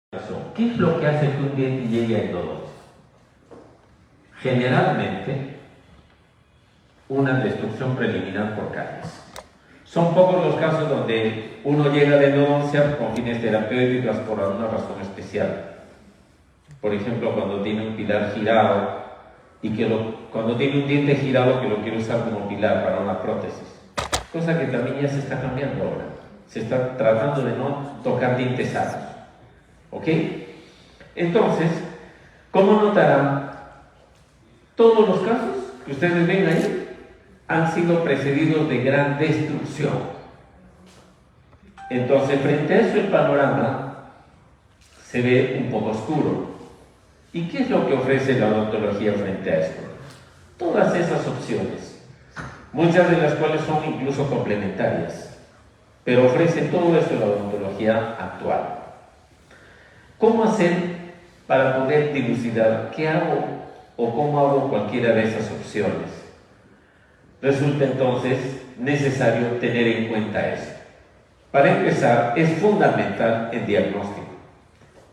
¿Qué es lo que hace que un diente llegue a endodoncia? Generalmente, una destrucción preliminar por caries. Son pocos los casos donde uno llega a la endodoncia con fines terapéuticos por alguna razón especial. Por ejemplo, cuando tiene un pilar girado y cuando tiene un diente girado que lo quiere usar como pilar para una prótesis. Cosa que también ya se está cambiando ahora. Se está tratando de no tocar dientes sanos. ¿Ok? Entonces, ¿cómo notarán? Todos los casos que ustedes ven ahí han sido precedidos de gran destrucción. Entonces, frente a eso el panorama se ve un poco oscuro. ¿Y qué es lo que ofrece la odontología frente a esto? Todas esas opciones, muchas de las cuales son incluso complementarias, pero ofrece todo esto la odontología actual. ¿Cómo hacer para poder dilucidar qué hago o cómo hago cualquiera de esas opciones? Resulta entonces necesario tener en cuenta eso. Para empezar, es fundamental el diagnóstico.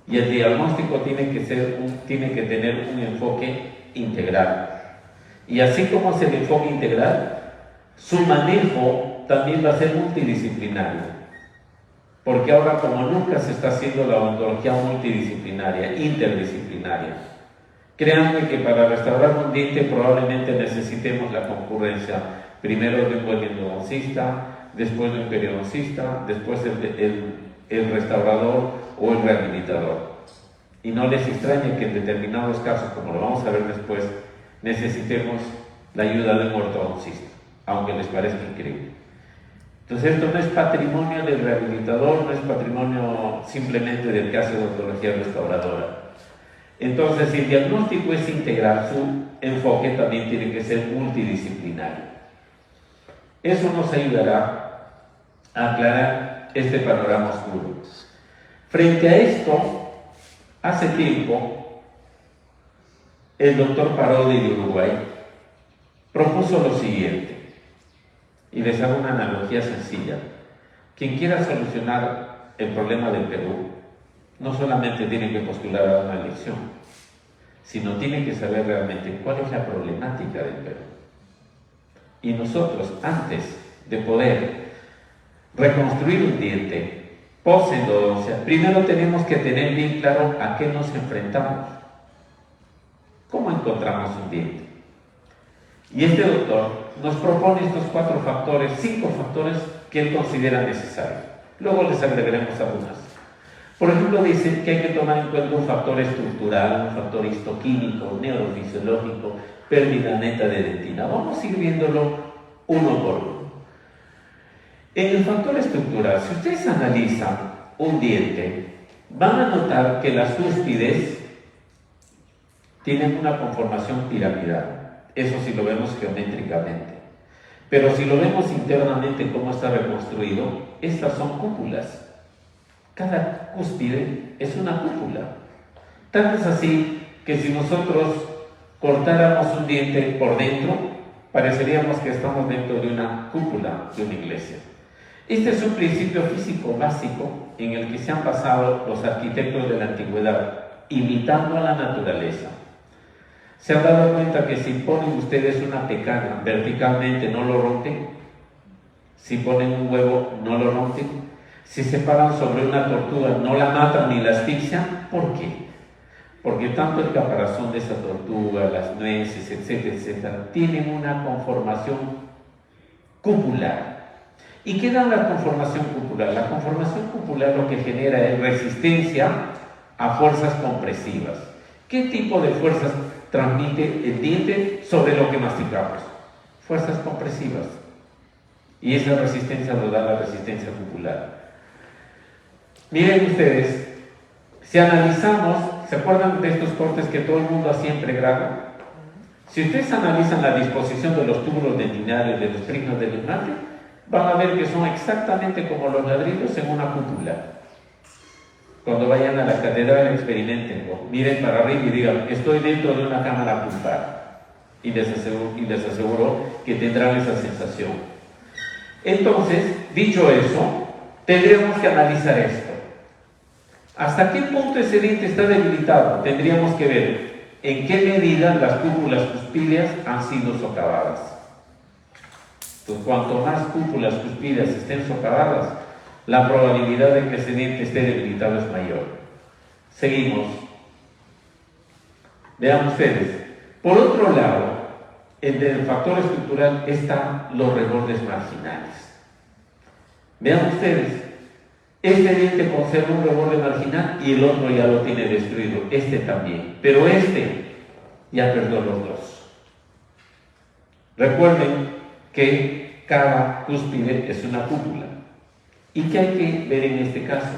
Y el diagnóstico tiene que tener un enfoque integral. Y así como es el enfoque integral, su manejo también va a ser multidisciplinario. Porque ahora, como nunca, se está haciendo la odontología multidisciplinaria, interdisciplinaria. Créanme que para restaurar un diente probablemente necesitemos la concurrencia primero de un buen endodoncista, después de un periodoncista, después el restaurador o el rehabilitador. Y no les extrañe que en determinados casos, como lo vamos a ver después, necesitemos la ayuda de un ortodoncista, aunque les parezca increíble. Entonces esto no es patrimonio del rehabilitador, no es patrimonio simplemente del que hace odontología restauradora. Entonces, si el diagnóstico es integral, su enfoque también tiene que ser multidisciplinario. Eso nos ayudará a aclarar este panorama oscuro. Frente a esto, hace tiempo, el doctor Parodi de Uruguay propuso lo siguiente, y les hago una analogía sencilla. Quien quiera solucionar el problema del Perú, no solamente tiene que postular a una elección, sino tiene que saber realmente cuál es la problemática del Perú. Y nosotros, antes de poder reconstruir un diente post-endodoncia, primero tenemos que tener bien claro a qué nos enfrentamos. ¿Cómo encontramos un diente? Y este doctor nos propone estos 4 factores, 5 factores que él considera necesarios. Luego les agregaremos algunas. Por ejemplo, dice que hay que tomar en cuenta un factor estructural, un factor histoquímico, neurofisiológico, pérdida neta de dentina. Vamos a ir viéndolo uno por uno. En el factor estructural, si ustedes analizan un diente, van a notar que las cúspides tienen una conformación piramidal. Eso sí lo vemos geométricamente. Pero si lo vemos internamente cómo está reconstruido, estas son cúpulas. Cada cúspide es una cúpula. Tanto es así que si nosotros cortáramos un diente por dentro, pareceríamos que estamos dentro de una cúpula de una iglesia. Este es un principio físico básico en el que se han basado los arquitectos de la antigüedad, imitando a la naturaleza. ¿Se han dado cuenta que si ponen ustedes una pecana verticalmente no lo rompen? Si ponen un huevo no lo rompen. Si se paran sobre una tortuga no la matan ni la asfixian. ¿Por qué? Porque tanto el caparazón de esa tortuga, las nueces, etcétera, etcétera, tienen una conformación cupular. ¿Y qué da la conformación cupular? La conformación cupular lo que genera es resistencia a fuerzas compresivas. ¿Qué tipo de fuerzas transmite el diente sobre lo que masticamos? Fuerzas compresivas. Y esa resistencia lo da la resistencia cupular. Miren ustedes, si analizamos, ¿se acuerdan de estos cortes que todo el mundo hacía en pregrado? Si ustedes analizan la disposición de los túbulos dentinarios, de los prismas del esmalte, van a ver que son exactamente como los ladrillos en una cúpula. Cuando vayan a la catedral, experimenten, miren para arriba y digan, estoy dentro de una cámara pulpar. Y les aseguro que tendrán esa sensación. Entonces, dicho eso, tendremos que analizar esto. ¿Hasta qué punto ese diente está debilitado? Tendríamos que ver en qué medida las cúpulas cuspídeas han sido socavadas. Entonces, cuanto más cúpulas cuspídeas estén socavadas, la probabilidad de que ese diente esté debilitado es mayor. Seguimos. Vean ustedes. Por otro lado, en el factor estructural están los rebordes marginales. Vean ustedes. Este diente conserva un reborde marginal y el otro ya lo tiene destruido. Este también. Pero este ya perdió los dos. Recuerden que cada cúspide es una cúpula. ¿Y qué hay que ver en este caso?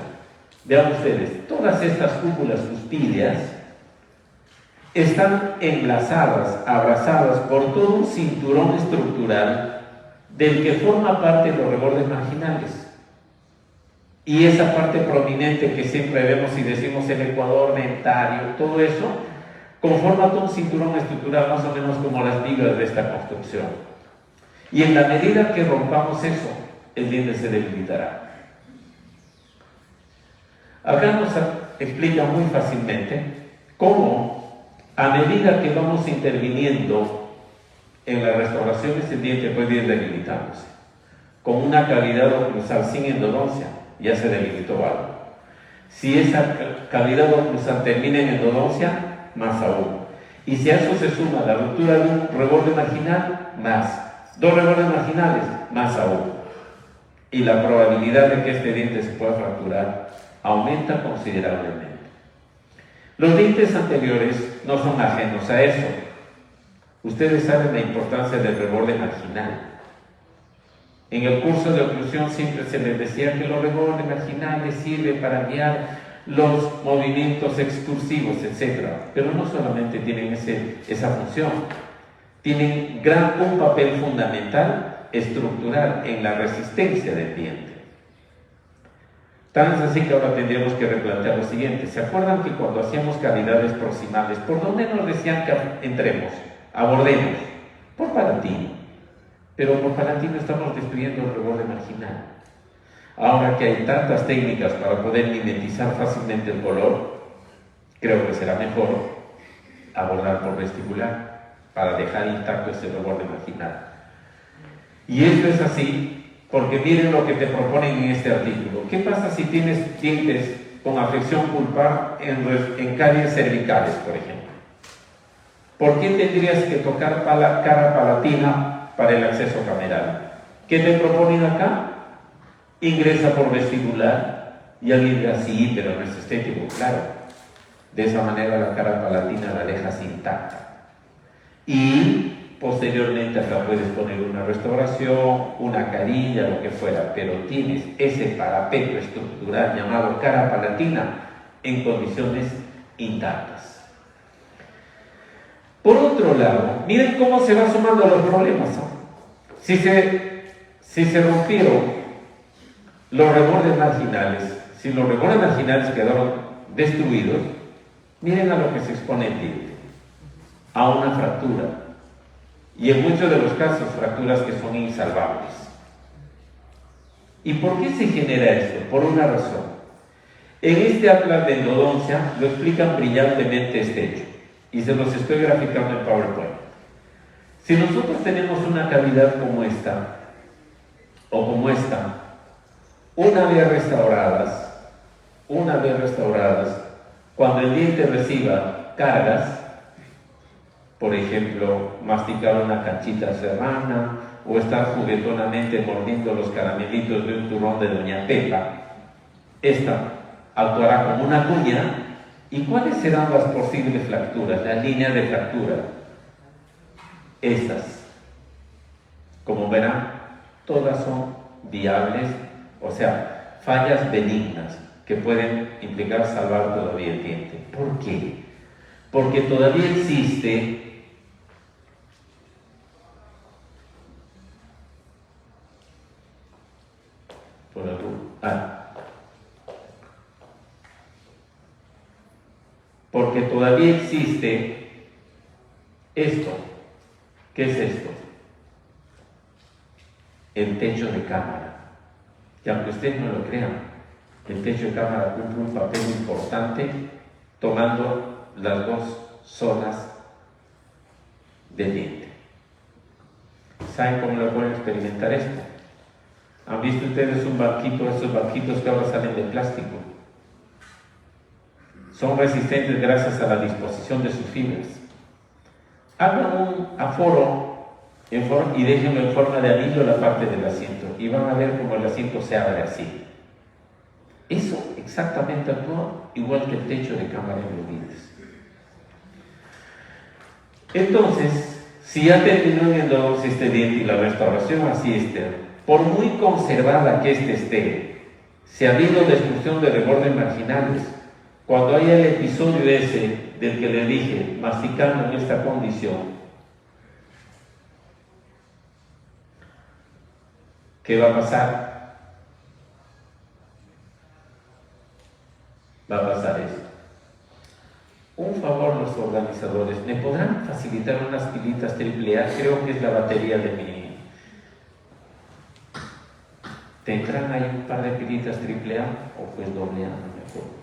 Vean ustedes, todas estas cúpulas cuspídeas están enlazadas, abrazadas por todo un cinturón estructural del que forma parte los rebordes marginales. Y esa parte prominente que siempre vemos y decimos el ecuador dentario, todo eso conforma todo un cinturón estructural más o menos como las vigas de esta construcción. Y en la medida que rompamos eso, el diente se debilitará. Acá nos explica muy fácilmente cómo, a medida que vamos interviniendo en la restauración, ese diente puede ir debilitándose. Con una cavidad oclusal sin endodoncia, ya se debilitó algo. Si esa cavidad oclusal termina en endodoncia, más aún. Y si a eso se suma la ruptura de un reborde marginal, más. Dos rebordes marginales, más aún. Y la probabilidad de que este diente se pueda fracturar aumenta considerablemente. Los dientes anteriores no son ajenos a eso. Ustedes saben la importancia del reborde marginal. En el curso de oclusión siempre se les decía que los rebordes marginales sirven para guiar los movimientos excursivos, etc. Pero no solamente tienen esa función, tienen un papel fundamental estructural en la resistencia del diente. Tan es así que ahora tendríamos que replantear lo siguiente. ¿Se acuerdan que cuando hacíamos cavidades proximales, por dónde nos decían que entremos? Abordemos. Por palatino. Pero por palatino estamos destruyendo el reborde marginal. Ahora que hay tantas técnicas para poder mimetizar fácilmente el color, creo que será mejor abordar por vestibular para dejar intacto ese reborde marginal. Y esto es así porque miren lo que te proponen en este artículo. ¿Qué pasa si tienes dientes con afección pulpar en caries cervicales, por ejemplo? ¿Por qué tendrías que tocar cara palatina para el acceso cameral? ¿Qué te proponen acá? Ingresa por vestibular y alguien dirá, sí, pero no es estético, claro. De esa manera la cara palatina la dejas intacta. Y posteriormente acá puedes poner una restauración, una carilla, lo que fuera, pero tienes ese parapeto estructural llamado cara palatina en condiciones intactas. Por otro lado, miren cómo se van sumando los problemas, ¿no? Si se rompieron los rebordes marginales, si los rebordes marginales quedaron destruidos, miren a lo que se expone el diente, a una fractura. Y en muchos de los casos, fracturas que son insalvables. ¿Y por qué se genera esto? Por una razón. En este atlas de endodoncia lo explican brillantemente este hecho, y se los estoy graficando en PowerPoint. Si nosotros tenemos una cavidad como esta, o como esta, una vez restauradas, cuando el diente reciba cargas, por ejemplo, masticar una canchita serrana o estar juguetonamente mordiendo los caramelitos de un turrón de Doña Pepa, esta actuará como una cuña. ¿Y cuáles serán las posibles fracturas, las líneas de fractura? Estas. Como verán, todas son viables, o sea, fallas benignas que pueden implicar salvar todavía el diente. ¿Por qué? Porque todavía existe porque todavía existe esto. ¿Qué es esto? El techo de cámara. Y aunque ustedes no lo crean, El techo de cámara cumple un papel importante tomando las dos zonas del diente. ¿Saben cómo lo pueden experimentar esto? ¿Han visto ustedes un banquito, esos banquitos que ahora salen de plástico? Son resistentes gracias a la disposición de sus fibras. Hagan un aforo y déjenlo en forma de anillo la parte del asiento y van a ver cómo el asiento se abre así. Eso exactamente actúa igual que el techo de cámara en los dientes. Entonces, si ya terminó en endodoncia este diente y la restauración así esté, por muy conservada que éste esté, si ha habido destrucción de rebordes marginales, cuando haya el episodio ese del que le dije, masticando en esta condición, ¿qué va a pasar? Va a pasar esto. Un favor, los organizadores, ¿me podrán facilitar unas pilitas AAA? Creo que es la batería de mi... ¿Tendrán ahí un par de pilitas AAA o pues AA? No me acuerdo.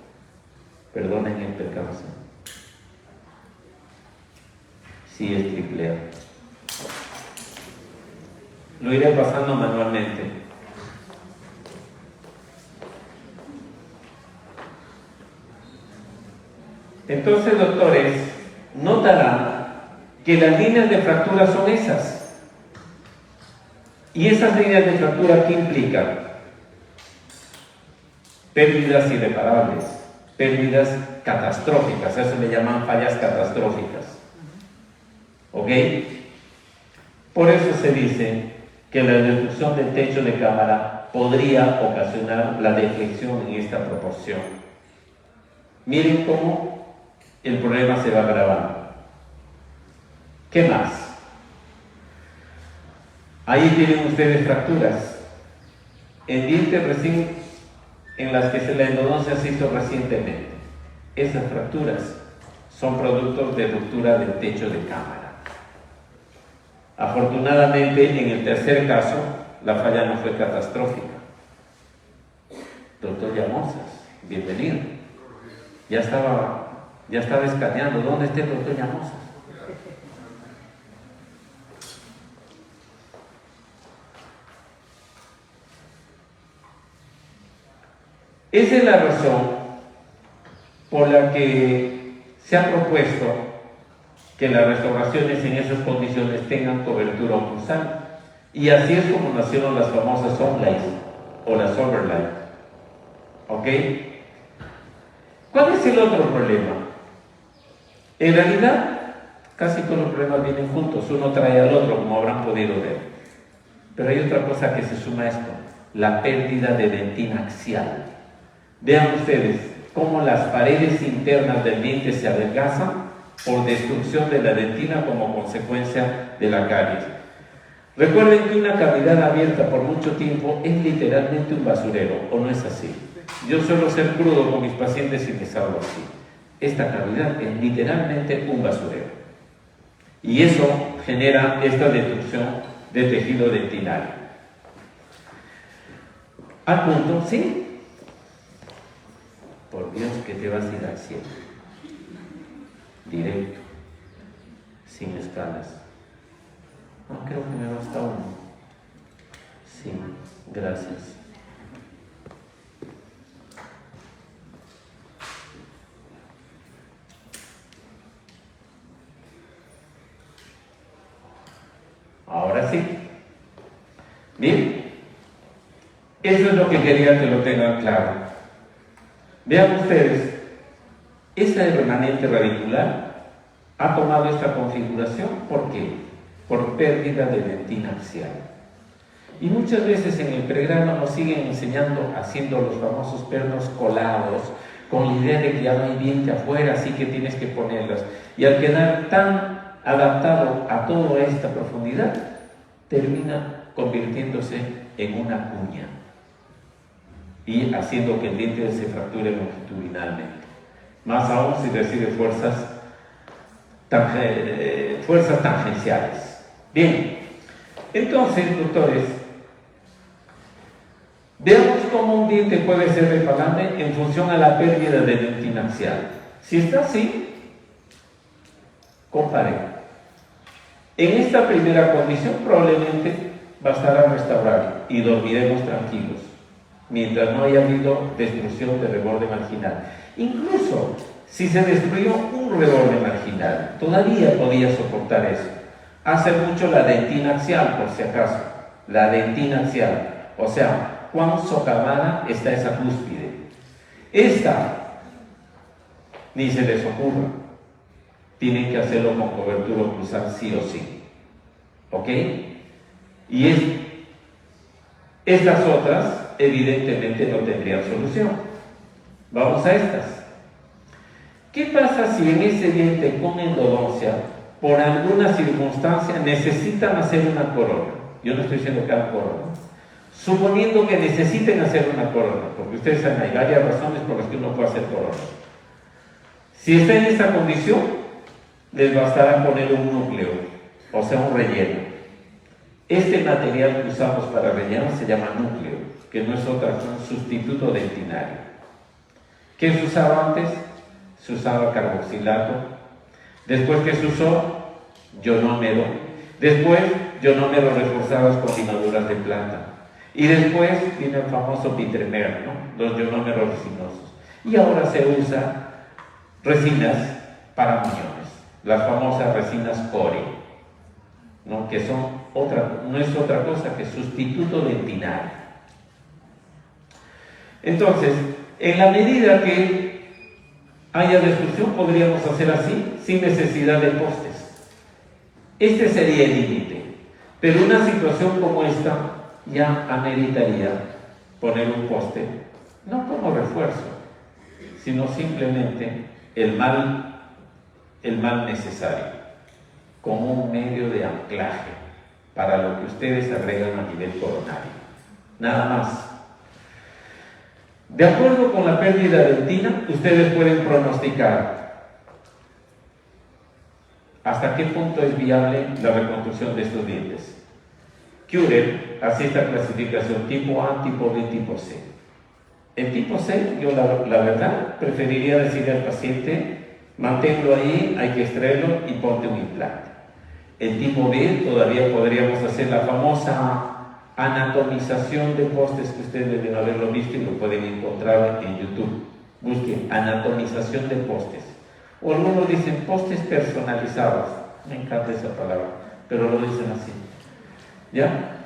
Perdonen el percance. Sí, es AAA. Lo iré pasando manualmente. Entonces, doctores, notarán que las líneas de fractura son esas. Y esas líneas de fractura, ¿qué implican? Pérdidas irreparables, pérdidas catastróficas, eso le llaman fallas catastróficas. ¿Ok? Por eso se dice que la destrucción del techo de cámara podría ocasionar la deflexión en esta proporción. Miren cómo el problema se va agravando. ¿Qué más? Ahí tienen ustedes fracturas en dientes en las que la endodoncia se hizo recientemente. Esas fracturas son productos de ruptura del techo de cámara. Afortunadamente, en el tercer caso, la falla no fue catastrófica. Doctor Llamosas, bienvenido. Ya estaba escaneando. ¿Dónde está el doctor Llamosas? Esa es la razón por la que se ha propuesto que las restauraciones en esas condiciones tengan cobertura oclusal. Y así es como nacieron las famosas Onlite o las Overlite. ¿Ok? ¿Cuál es el otro problema? En realidad, casi todos los problemas vienen juntos, uno trae al otro, como habrán podido ver. Pero hay otra cosa que se suma a esto, la pérdida de dentina axial. Vean ustedes cómo las paredes internas del diente se adelgazan por destrucción de la dentina como consecuencia de la caries. Recuerden que una cavidad abierta por mucho tiempo es literalmente un basurero, ¿o no es así? Yo suelo ser crudo con mis pacientes y les hablo así. Esta cavidad es literalmente un basurero. Y eso genera esta destrucción de tejido dentinario. Al punto, ¿sí? Por Dios que te vas a ir al cielo. Directo. Sin escalas. No, creo que me basta uno. Sí, gracias. Ahora sí. Bien. Eso es lo que quería que lo tengan claro. Vean ustedes, esa remanente radicular ha tomado esta configuración. ¿Por qué? Por pérdida de dentina axial. Y muchas veces en el pregrado nos siguen enseñando haciendo los famosos pernos colados, con la idea de que ya no hay diente afuera, así que tienes que ponerlas. Y al quedar tan adaptado a toda esta profundidad, termina convirtiéndose en una cuña y haciendo que el diente se fracture longitudinalmente. Más aún si recibe fuerzas tangenciales. Bien, entonces, doctores, veamos como un diente puede ser resbalante en función a la pérdida de dentina axial. Si está así, compare. En esta primera condición probablemente bastará restaurar y dormiremos tranquilos, mientras no haya habido destrucción de reborde marginal. Incluso si se destruyó un reborde marginal, todavía podía soportar eso. Hace mucho la dentina axial, por si acaso. La dentina axial. O sea, cuán socavada está esa cúspide. Esta, ni se les ocurra. Tienen que hacerlo con cobertura oclusal sí o sí. ¿Ok? Y estas otras, evidentemente, no tendrían solución. Vamos a estas. ¿Qué pasa si en ese diente con endodoncia, por alguna circunstancia, necesitan hacer una corona? Yo no estoy diciendo que hagan corona. Suponiendo que necesiten hacer una corona, porque ustedes saben, hay varias razones por las que uno puede hacer corona. Si está en esta condición, les bastará poner un núcleo, o sea, un relleno. Este material que usamos para rellenar se llama núcleo, que no es otra que un sustituto dentinario. ¿Qué se usaba antes? Se usaba carboxilato. Después, ¿qué se usó? Ionómero. Después, ionómeros reforzados con limaduras de planta. Y después viene el famoso pitremer, ¿no? Los ionómeros resinosos. Y ahora se usa resinas para muñones, las famosas resinas Core, ¿no? Que no es otra cosa que sustituto dentinario. Entonces, en la medida que haya destrucción, podríamos hacer así, sin necesidad de postes. Este sería el límite. Pero una situación como esta ya ameritaría poner un poste, no como refuerzo, sino simplemente el mal necesario, como un medio de anclaje para lo que ustedes agregan a nivel coronario. Nada más. De acuerdo con la pérdida dentina, ustedes pueden pronosticar hasta qué punto es viable la reconstrucción de estos dientes. Curer hace esta clasificación tipo A, tipo B, tipo C. El tipo C, yo la verdad preferiría decirle al paciente, manténlo ahí, hay que extraerlo y ponte un implante. El tipo B, todavía podríamos hacer la famosa anatomización de postes, que ustedes deben haberlo visto y lo pueden encontrar en YouTube. Busquen anatomización de postes. O algunos dicen postes personalizados. Me encanta esa palabra, pero lo dicen así. ¿Ya?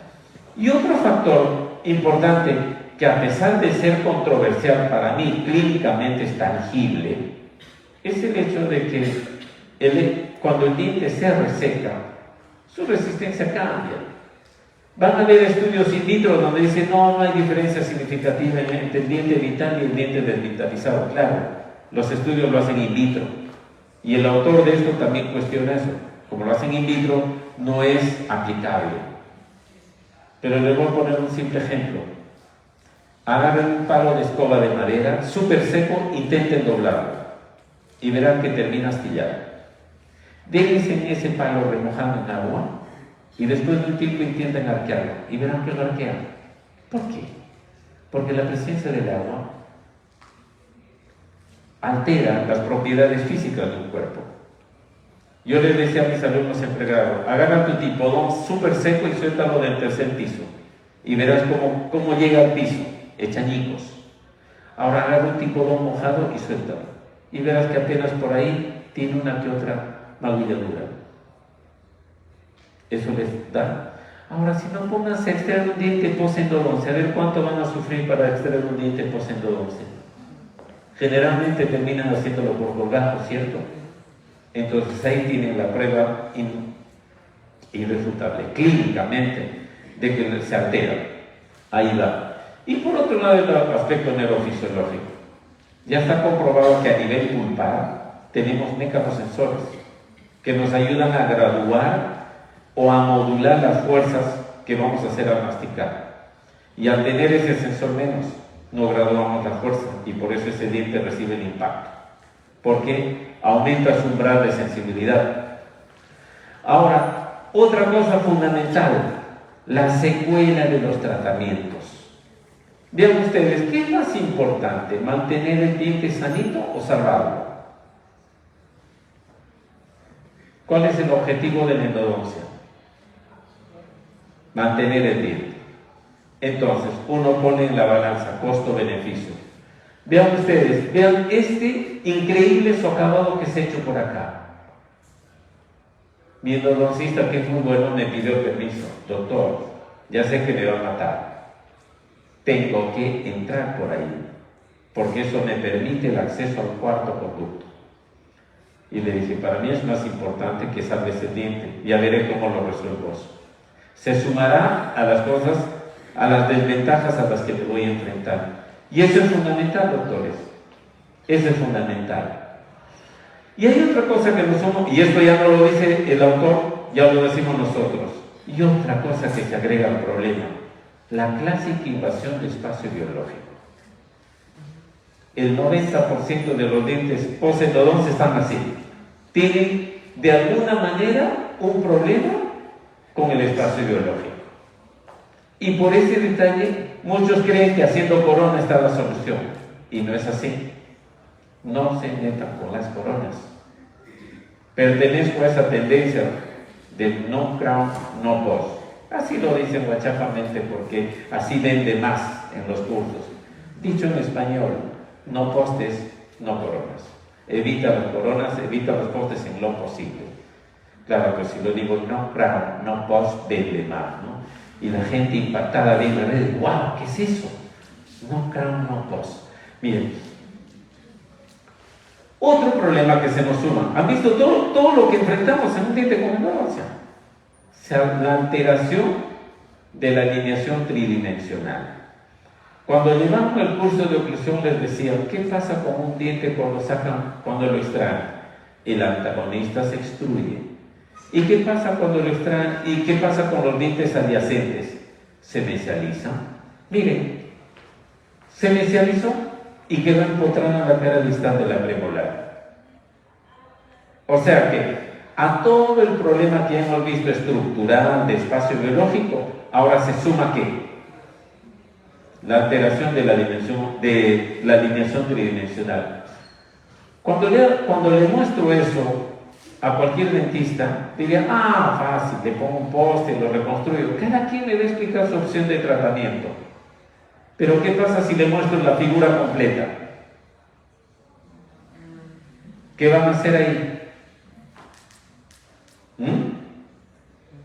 Y otro factor importante que, a pesar de ser controversial, para mí clínicamente es tangible, es el hecho de que cuando el diente se reseca, su resistencia cambia. Van a haber estudios in vitro donde dicen no hay diferencia significativa entre el diente vital y el diente desvitalizado. Claro, los estudios lo hacen in vitro. Y el autor de esto también cuestiona eso. Como lo hacen in vitro, no es aplicable. Pero les voy a poner un simple ejemplo. Agarren un palo de escoba de madera súper seco, intenten doblarlo y verán que termina astillado. Déjense en ese palo remojando en agua y después de un tiempo intenten arquearlo y verán que lo arquean. ¿Por qué? Porque la presencia del agua altera las propiedades físicas del cuerpo. Yo les decía a mis alumnos en pregrado, agarra tu tipodón súper seco y suéltalo del tercer piso y verás cómo llega al piso, echa añicos. Ahora agarra un tipodón mojado y suéltalo y verás que apenas por ahí tiene una que otra magulladura. Eso les da. Ahora, si no pónganse a extraer un diente post-endodoncia, a ver cuánto van a sufrir para extraer un diente post-endodoncia. Generalmente terminan haciéndolo por colgajo, ¿cierto? Entonces ahí tienen la prueba irrefutable, clínicamente, de que se altera. Ahí va. Y por otro lado, el aspecto neurofisiológico. Ya está comprobado que a nivel pulpar tenemos mecanosensores que nos ayudan a graduar o a modular las fuerzas que vamos a hacer al masticar. Y al tener ese sensor menos, no graduamos la fuerza y por eso ese diente recibe el impacto. Porque aumenta su umbral de sensibilidad. Ahora, otra cosa fundamental, la secuela de los tratamientos. Vean ustedes, ¿qué es más importante? ¿Mantener el diente sanito o salvarlo? ¿Cuál es el objetivo de la endodoncia? Mantener el diente. Entonces, uno pone en la balanza costo-beneficio. Vean ustedes, vean este increíble socavado que se ha hecho por acá. Mi endodoncista, que es muy bueno, me pidió permiso. Doctor, ya sé que me va a matar. Tengo que entrar por ahí, porque eso me permite el acceso al cuarto conducto. Y le dije, para mí es más importante que salve ese diente. Ya veré cómo lo resuelvo eso. Se sumará a las cosas, a las desventajas a las que me voy a enfrentar. Y eso es fundamental, doctores. Eso es fundamental. Y hay otra cosa que nos somos, y esto ya no lo dice el autor, ya lo decimos nosotros. Y otra cosa que se agrega al problema, la clásica invasión de espacio biológico. El 90% de los dientes post-endodoncia están así. Tienen de alguna manera un problema con el espacio biológico. Y por ese detalle, muchos creen que haciendo corona está la solución. Y no es así. No se metan con las coronas. Pertenezco a esa tendencia del no crown, no post. Así lo dicen guachafamente porque así vende más en los cursos. Dicho en español, no postes, no coronas. Evita las coronas, evita los postes en lo posible. Claro que si lo digo no crown, no post, vende más, ¿no? Y la gente impactada ve en las redes, ¡wow! ¿Qué es eso? No crown, no post. Miren, otro problema que se nos suma. ¿Han visto todo lo que enfrentamos en un diente con endodoncia? La alteración de la alineación tridimensional. Cuando llevamos el curso de oclusión les decía, ¿qué pasa con un diente cuando lo extraen? El antagonista se extruye. ¿Y qué pasa cuando lo extraen? ¿Y qué pasa con los dientes adyacentes? Se mesializan. Miren, se mesializó y quedó empotrada en la cara distal de la premolar. O sea que a todo el problema que hemos visto estructural de espacio biológico, ahora se suma ¿qué? La alteración de la alineación tridimensional. Cuando le muestro eso a cualquier dentista, diría, fácil, le pongo un poste, lo reconstruyo. Cada quien le va a explicar su opción de tratamiento. Pero ¿qué pasa si le muestro la figura completa? ¿Qué van a hacer ahí?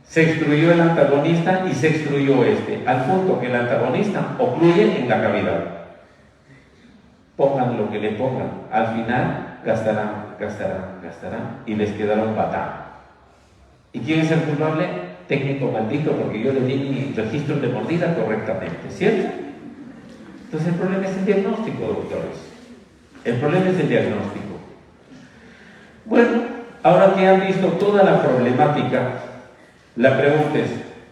Se extruyó el antagonista y se extruyó este, al punto que el antagonista ocluye en la cavidad. Pongan lo que le pongan, al final gastarán y les quedará un patán. ¿Y quién es el culpable? Técnico maldito, porque yo le di mi registro de mordida correctamente, ¿cierto? Entonces el problema es el diagnóstico, doctores. El problema es el diagnóstico. Bueno, ahora que han visto toda la problemática, la pregunta es,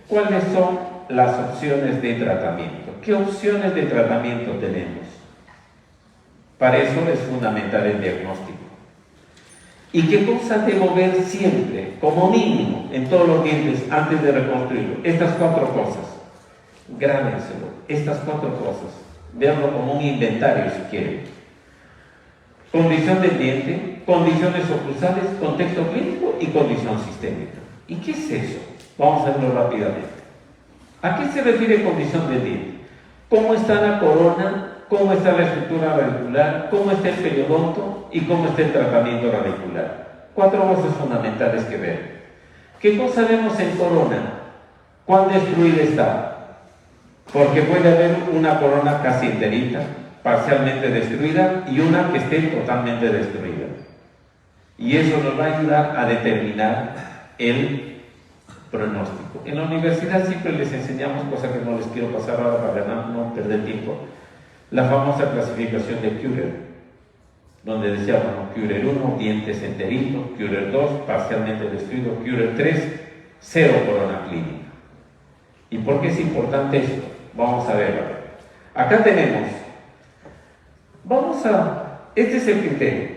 ¿cuáles son las opciones de tratamiento? ¿Qué opciones de tratamiento tenemos? Para eso es fundamental el diagnóstico. ¿Y qué cosas debo ver siempre, como mínimo, en todos los dientes antes de reconstruirlo? Estas 4 cosas. Grábenselo, estas 4 cosas. Véanlo como un inventario si quieren. Condición del diente, condiciones oclusales, contexto clínico y condición sistémica. ¿Y qué es eso? Vamos a verlo rápidamente. ¿A qué se refiere condición del diente? ¿Cómo está la corona? ¿Cómo está la estructura radicular? ¿Cómo está el periodonto? ¿Y cómo está el tratamiento radicular? 4 cosas fundamentales que ver. ¿Qué cosa vemos en corona? ¿Cuán destruida está? Porque puede haber una corona casi enterita, parcialmente destruida, y una que esté totalmente destruida. Y eso nos va a ayudar a determinar el pronóstico. En la universidad siempre les enseñamos, cosa que no les quiero pasar ahora para no perder tiempo, la famosa clasificación de Kühler, donde decía, bueno, Kühler 1, dientes enteritos, Kühler 2, parcialmente destruido, Kühler 3, 0 corona clínica. ¿Y por qué es importante esto? Vamos a verlo. Acá tenemos, este es el criterio.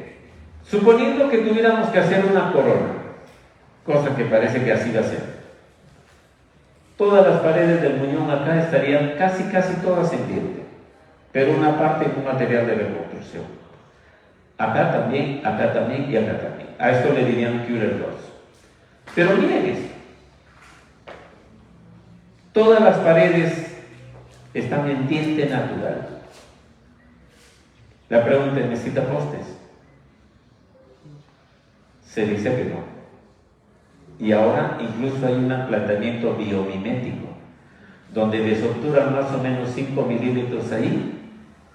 Suponiendo que tuviéramos que hacer una corona, cosa que parece que así va a ser. Todas las paredes del muñón acá estarían casi todas en diente. pero una parte en un material de reconstrucción. Acá también y acá también. A esto le dirían Kühler Ross. Pero miren esto. Todas las paredes están en diente natural. La pregunta es, ¿necesita postes? Se dice que no. Y ahora incluso hay un planteamiento biomimético, donde desobturan más o menos 5 milímetros ahí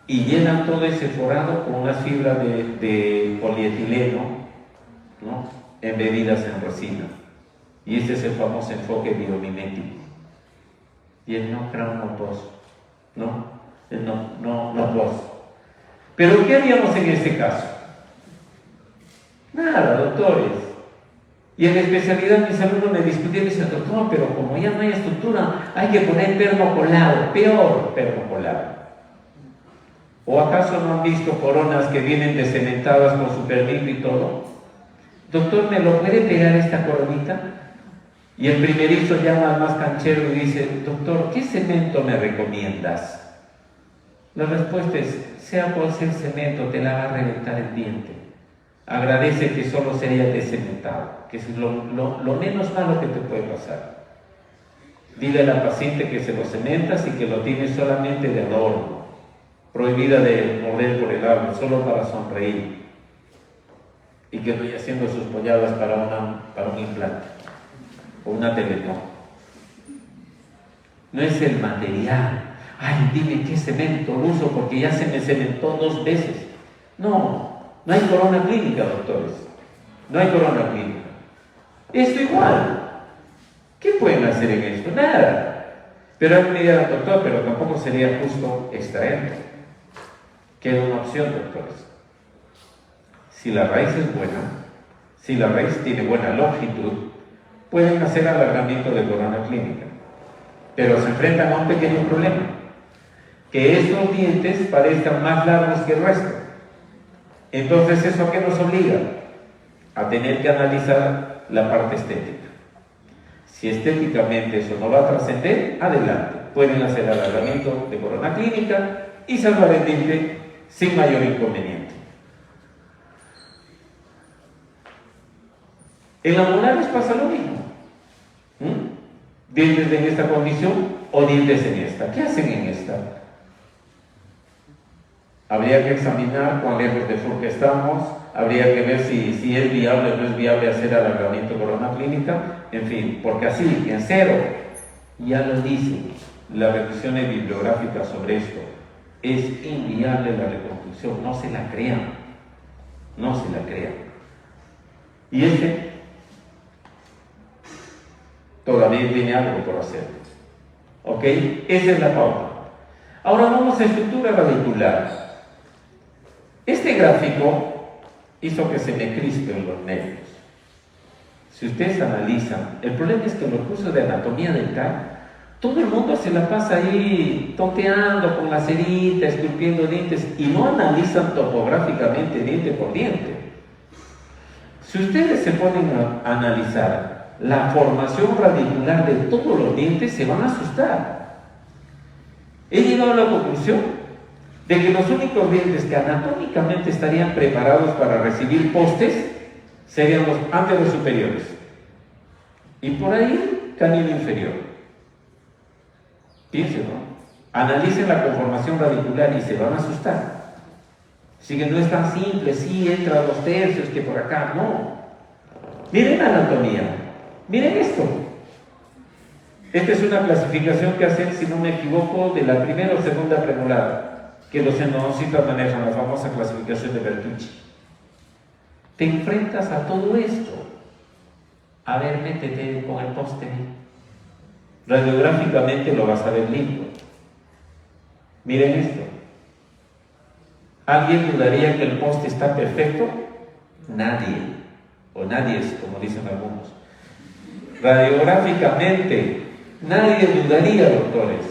y llenan todo ese forado con unas fibras de polietileno, ¿no?, embebidas en resina. Y ese es el famoso enfoque biomimético. Y el no crown no post, ¿no? El no post. Pero ¿qué haríamos en este caso? Nada, doctores. Y en especialidad mis alumnos me discutían y decían, doctor, pero como ya no hay estructura, hay que poner perno colado, peor perno colado. ¿O acaso no han visto coronas que vienen descementadas con supermicro y todo? Doctor, ¿me lo puede pegar esta coronita? Y el primerizo llama al más canchero y dice, doctor, ¿qué cemento me recomiendas? La respuesta es, sea cual sea el cemento, te la va a reventar el diente. Agradece que solo se haya descementado, que es lo menos malo que te puede pasar. Dile a la paciente que se lo cementas y que lo tiene solamente de adorno, prohibida de morder por el árbol, solo para sonreír, y que estoy haciendo sus polladas para un implante o una teletón. No es el material. Ay, dime qué cemento uso porque ya se me cementó 2 veces. No hay corona clínica, doctores. No hay corona clínica. Esto igual. ¿Qué pueden hacer en esto? Nada. Pero me dirán, doctor, pero tampoco sería justo extraerlo. Queda una opción, doctores. Si la raíz es buena, si la raíz tiene buena longitud, pueden hacer alargamiento de corona clínica. Pero se enfrentan a un pequeño problema, que estos dientes parezcan más largos que el resto. Entonces, ¿eso a qué nos obliga? A tener que analizar la parte estética. Si estéticamente eso no va a trascender, adelante. Pueden hacer alargamiento de corona clínica y salvar el diente sin mayor inconveniente. En las molares pasa lo mismo. Dientes en esta condición o dientes en esta. ¿Qué hacen en esta? Habría que examinar cuán lejos de FURC estamos, habría que ver si es viable o no es viable hacer alargamiento de corona clínica, en fin, porque así, en cero, ya lo dice la revisión bibliográfica sobre esto, es inviable la reconstrucción, no se la crean, no se la crean. Y todavía tiene algo por hacer, ¿ok? Esa es la pauta. Ahora vamos a estructura radicular. Este gráfico hizo que se me crispen los nervios. Si ustedes analizan, el problema es que en los cursos de anatomía dental, todo el mundo se la pasa ahí tonteando con la cerita, esculpiendo dientes y no analizan topográficamente diente por diente. Si ustedes se ponen a analizar la formación radicular de todos los dientes, se van a asustar. He llegado a la conclusión de que los únicos dientes que anatómicamente estarían preparados para recibir postes serían los anteros superiores y por ahí canino inferior. Piensen, ¿no? Analicen la conformación radicular y se van a asustar. Así que no es tan simple, sí entra 2/3 que por acá, no. Miren la anatomía, miren esto. Esta es una clasificación que hacen, si no me equivoco, de la primera o segunda premolar, que los endodoncistas manejan, la famosa clasificación de Bertucci. Te enfrentas a todo esto. A ver, métete con el poste. Radiográficamente lo vas a ver lindo. Miren esto. ¿Alguien dudaría que el poste está perfecto? Nadie. O nadie es, como dicen algunos. Radiográficamente, nadie dudaría, doctores.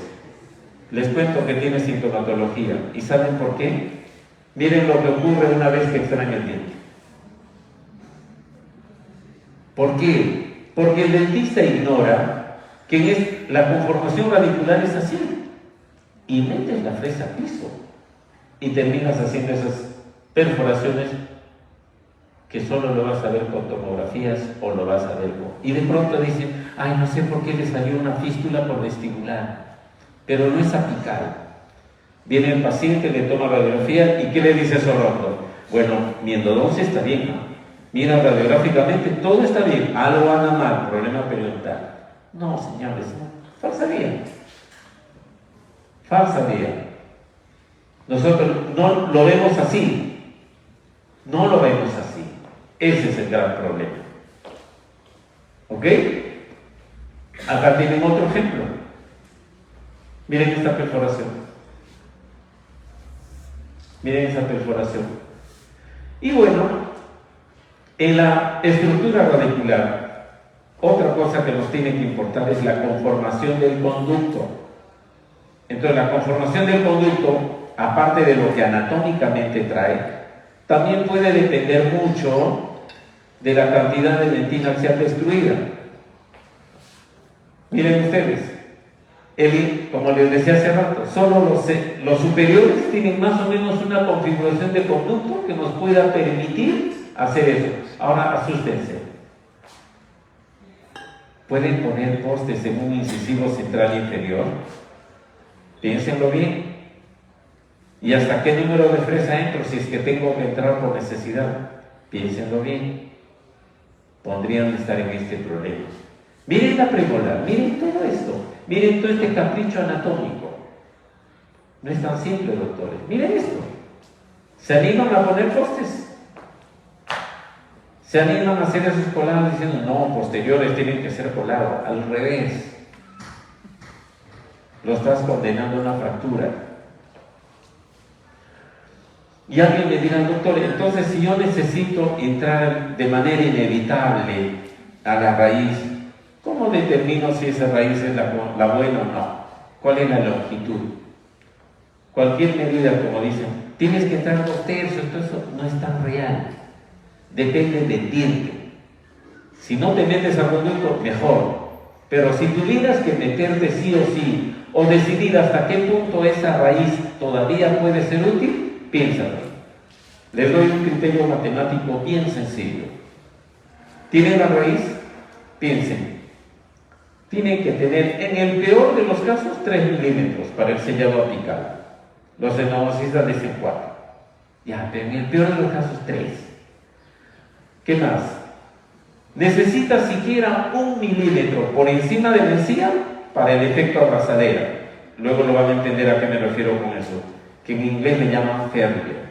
Les cuento que tiene sintomatología. ¿Y saben por qué? Miren lo que ocurre una vez que extraen el diente. ¿Por qué? Porque el dentista ignora que la conformación radicular es así. Y metes la fresa a piso. y terminas haciendo esas perforaciones que solo lo vas a ver con tomografías o lo vas a ver con... Y de pronto dicen, ay, no sé por qué le salió una fístula por vestibular, pero no es apical. Viene el paciente, le toma radiografía y ¿qué le dice Sorrondo? Bueno, mi endodoncia está bien, ¿no? Mira radiográficamente, todo está bien, algo anda mal, problema periodontal. No, señores, no. Falsa vía. Falsa vía. Nosotros no lo vemos así. No lo vemos así. Ese es el gran problema. ¿Ok? Acá tienen otro ejemplo. Miren esta perforación. Miren esa perforación. Y bueno, en la estructura radicular, otra cosa que nos tiene que importar es la conformación del conducto. Entonces, la conformación del conducto, aparte de lo que anatómicamente trae, también puede depender mucho de la cantidad de dentina axial destruida. Miren ustedes, como les decía hace rato, solo los superiores tienen más o menos una configuración de conducto que nos pueda permitir hacer eso. Ahora, asústense. Pueden poner postes en un incisivo central inferior. Piénsenlo bien. ¿Y hasta qué número de fresa entro si es que tengo que entrar por necesidad? Piénsenlo bien. Podrían estar en este problema. Miren la premolar, miren todo esto, miren todo este capricho anatómico. No es tan simple, doctores. Miren esto. ¿Se animan a poner postes? ¿Se animan a hacer esos colados diciendo, no, posteriores tienen que ser colados? Al revés. Lo estás condenando a una fractura. Y alguien me dirá, doctor, entonces si yo necesito entrar de manera inevitable a la raíz, ¿cómo determino si esa raíz es la buena o no? ¿Cuál es la longitud? Cualquier medida, como dicen, tienes que entrar 2 tercios, todo eso no es tan real. Depende de ti. Si no te metes al conducto, mejor. Pero si tuvieras que meterte sí o sí, o decidir hasta qué punto esa raíz todavía puede ser útil, piénsalo. Les doy un criterio matemático bien sencillo. ¿Tienen la raíz? Piensen. Tienen que tener, en el peor de los casos, 3 milímetros para el sellado apical. Los endodocistas dicen 4. Ya, pero en el peor de los casos, 3. ¿Qué más? Necesita siquiera 1 milímetro por encima de la encía para el efecto abrazadera. Luego lo van a entender a qué me refiero con eso, que en inglés le llaman Ferrier.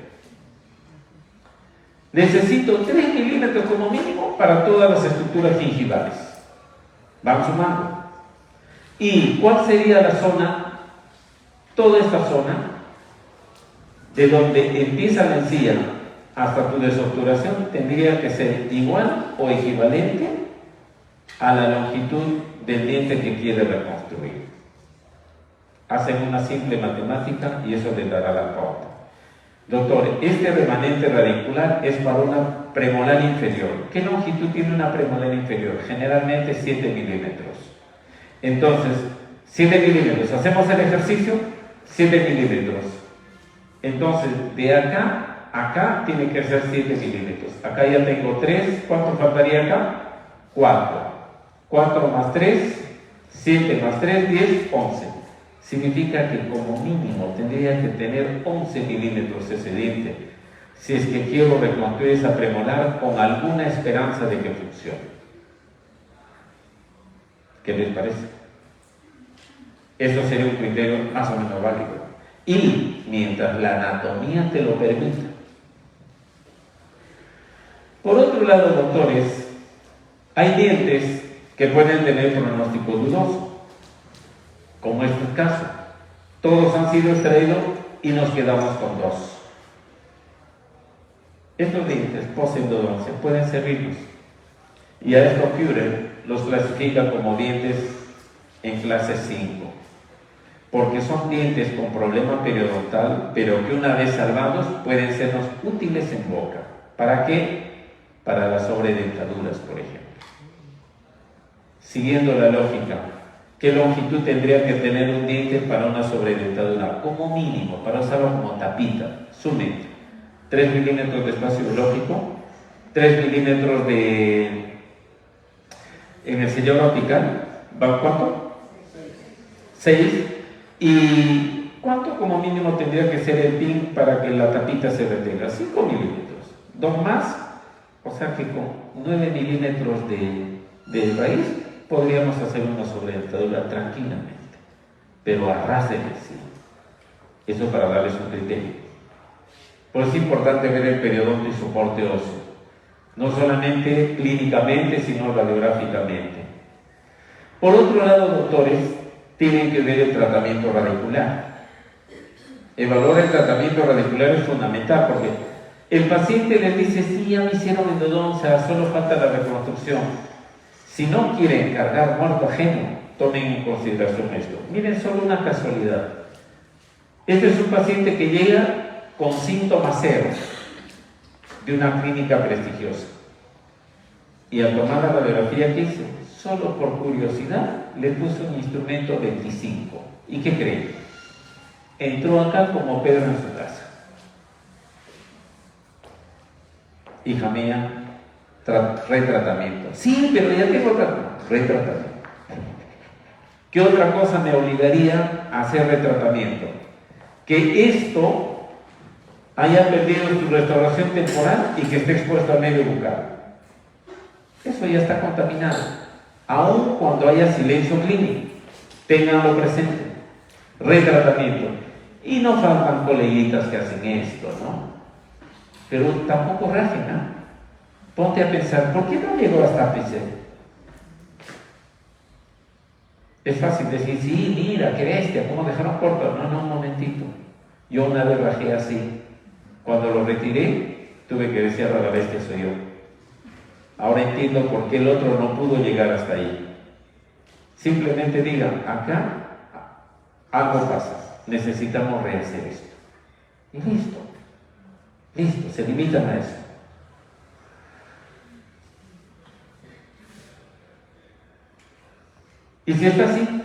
Necesito 3 milímetros como mínimo para todas las estructuras gingivales. Van sumando. ¿Y cuál sería la zona? Toda esta zona, de donde empieza la encía hasta tu desobturación, tendría que ser igual o equivalente a la longitud del diente que quiere reconstruir. Hacen una simple matemática y eso les dará la pauta. Doctor, este remanente radicular es para una premolar inferior. ¿Qué longitud tiene una premolar inferior? Generalmente 7 milímetros. Entonces, 7 milímetros. ¿Hacemos el ejercicio? 7 milímetros. Entonces, de acá a acá tiene que ser 7 milímetros. Acá ya tengo 3. ¿Cuánto faltaría acá? 4. 4 más 3, 7 más 3, 10, 11. Significa que como mínimo tendría que tener 11 milímetros ese diente, si es que quiero reconstruir esa premolar con alguna esperanza de que funcione. ¿Qué les parece? Eso sería un criterio más o menos válido. Y mientras la anatomía te lo permita. Por otro lado, doctores, hay dientes que pueden tener pronóstico dudoso, como este caso. Todos han sido extraídos y nos quedamos con 2. Estos dientes post-endodoncia pueden servirnos. Y a estos Führer los clasifica como dientes en clase 5, porque son dientes con problema periodontal, pero que una vez salvados pueden sernos útiles en boca. ¿Para qué? Para las sobredentaduras, por ejemplo. Siguiendo la lógica, ¿Qué longitud tendría que tener un diente para una sobredentadura? Como mínimo, para usarlo como tapita. Sumen 3 milímetros de espacio biológico, 3 milímetros en el sellado apical. ¿Va cuánto? 6. ¿Y cuánto como mínimo tendría que ser el pin para que la tapita se retenga? 5 milímetros. 2 más, o sea que con 9 milímetros de raíz podríamos hacer una sobredentadura tranquilamente, pero a ras de encima. Eso para darles un criterio. Por eso es importante ver el periodonto y soporte óseo, no solamente clínicamente, sino radiográficamente. Por otro lado, doctores, tienen que ver el tratamiento radicular. Evaluar el tratamiento radicular es fundamental porque el paciente les dice, sí, ya me hicieron endodoncia, solo falta la reconstrucción. Si no quieren cargar muerto ajeno, tomen en consideración esto. Miren, solo una casualidad. Este es un paciente que llega con síntomas cero de una clínica prestigiosa. Y al tomar la radiografía que hice, solo por curiosidad, le puse un instrumento 25. ¿Y qué creen? Entró acá como Pedro en su casa. Hija mía, retratamiento. Sí, pero ya tengo retratamiento. ¿Qué otra cosa me obligaría a hacer retratamiento? Que esto haya perdido su restauración temporal y que esté expuesto al medio bucal. Eso ya está contaminado. Aun cuando haya silencio clínico, ténganlo presente. Retratamiento. Y no faltan coleguitas que hacen esto, ¿no? Pero tampoco rajen, ¿no? Ponte a pensar, ¿por qué no llegó hasta PC? Es fácil decir, sí, mira, qué bestia, ¿cómo dejaron corto? No, un momentito. Yo una vez rajé así. Cuando lo retiré, tuve que decir a la bestia soy yo. Ahora entiendo por qué el otro no pudo llegar hasta ahí. Simplemente digan, acá algo pasa, necesitamos rehacer esto. Y listo, se limitan a eso. Y si está así,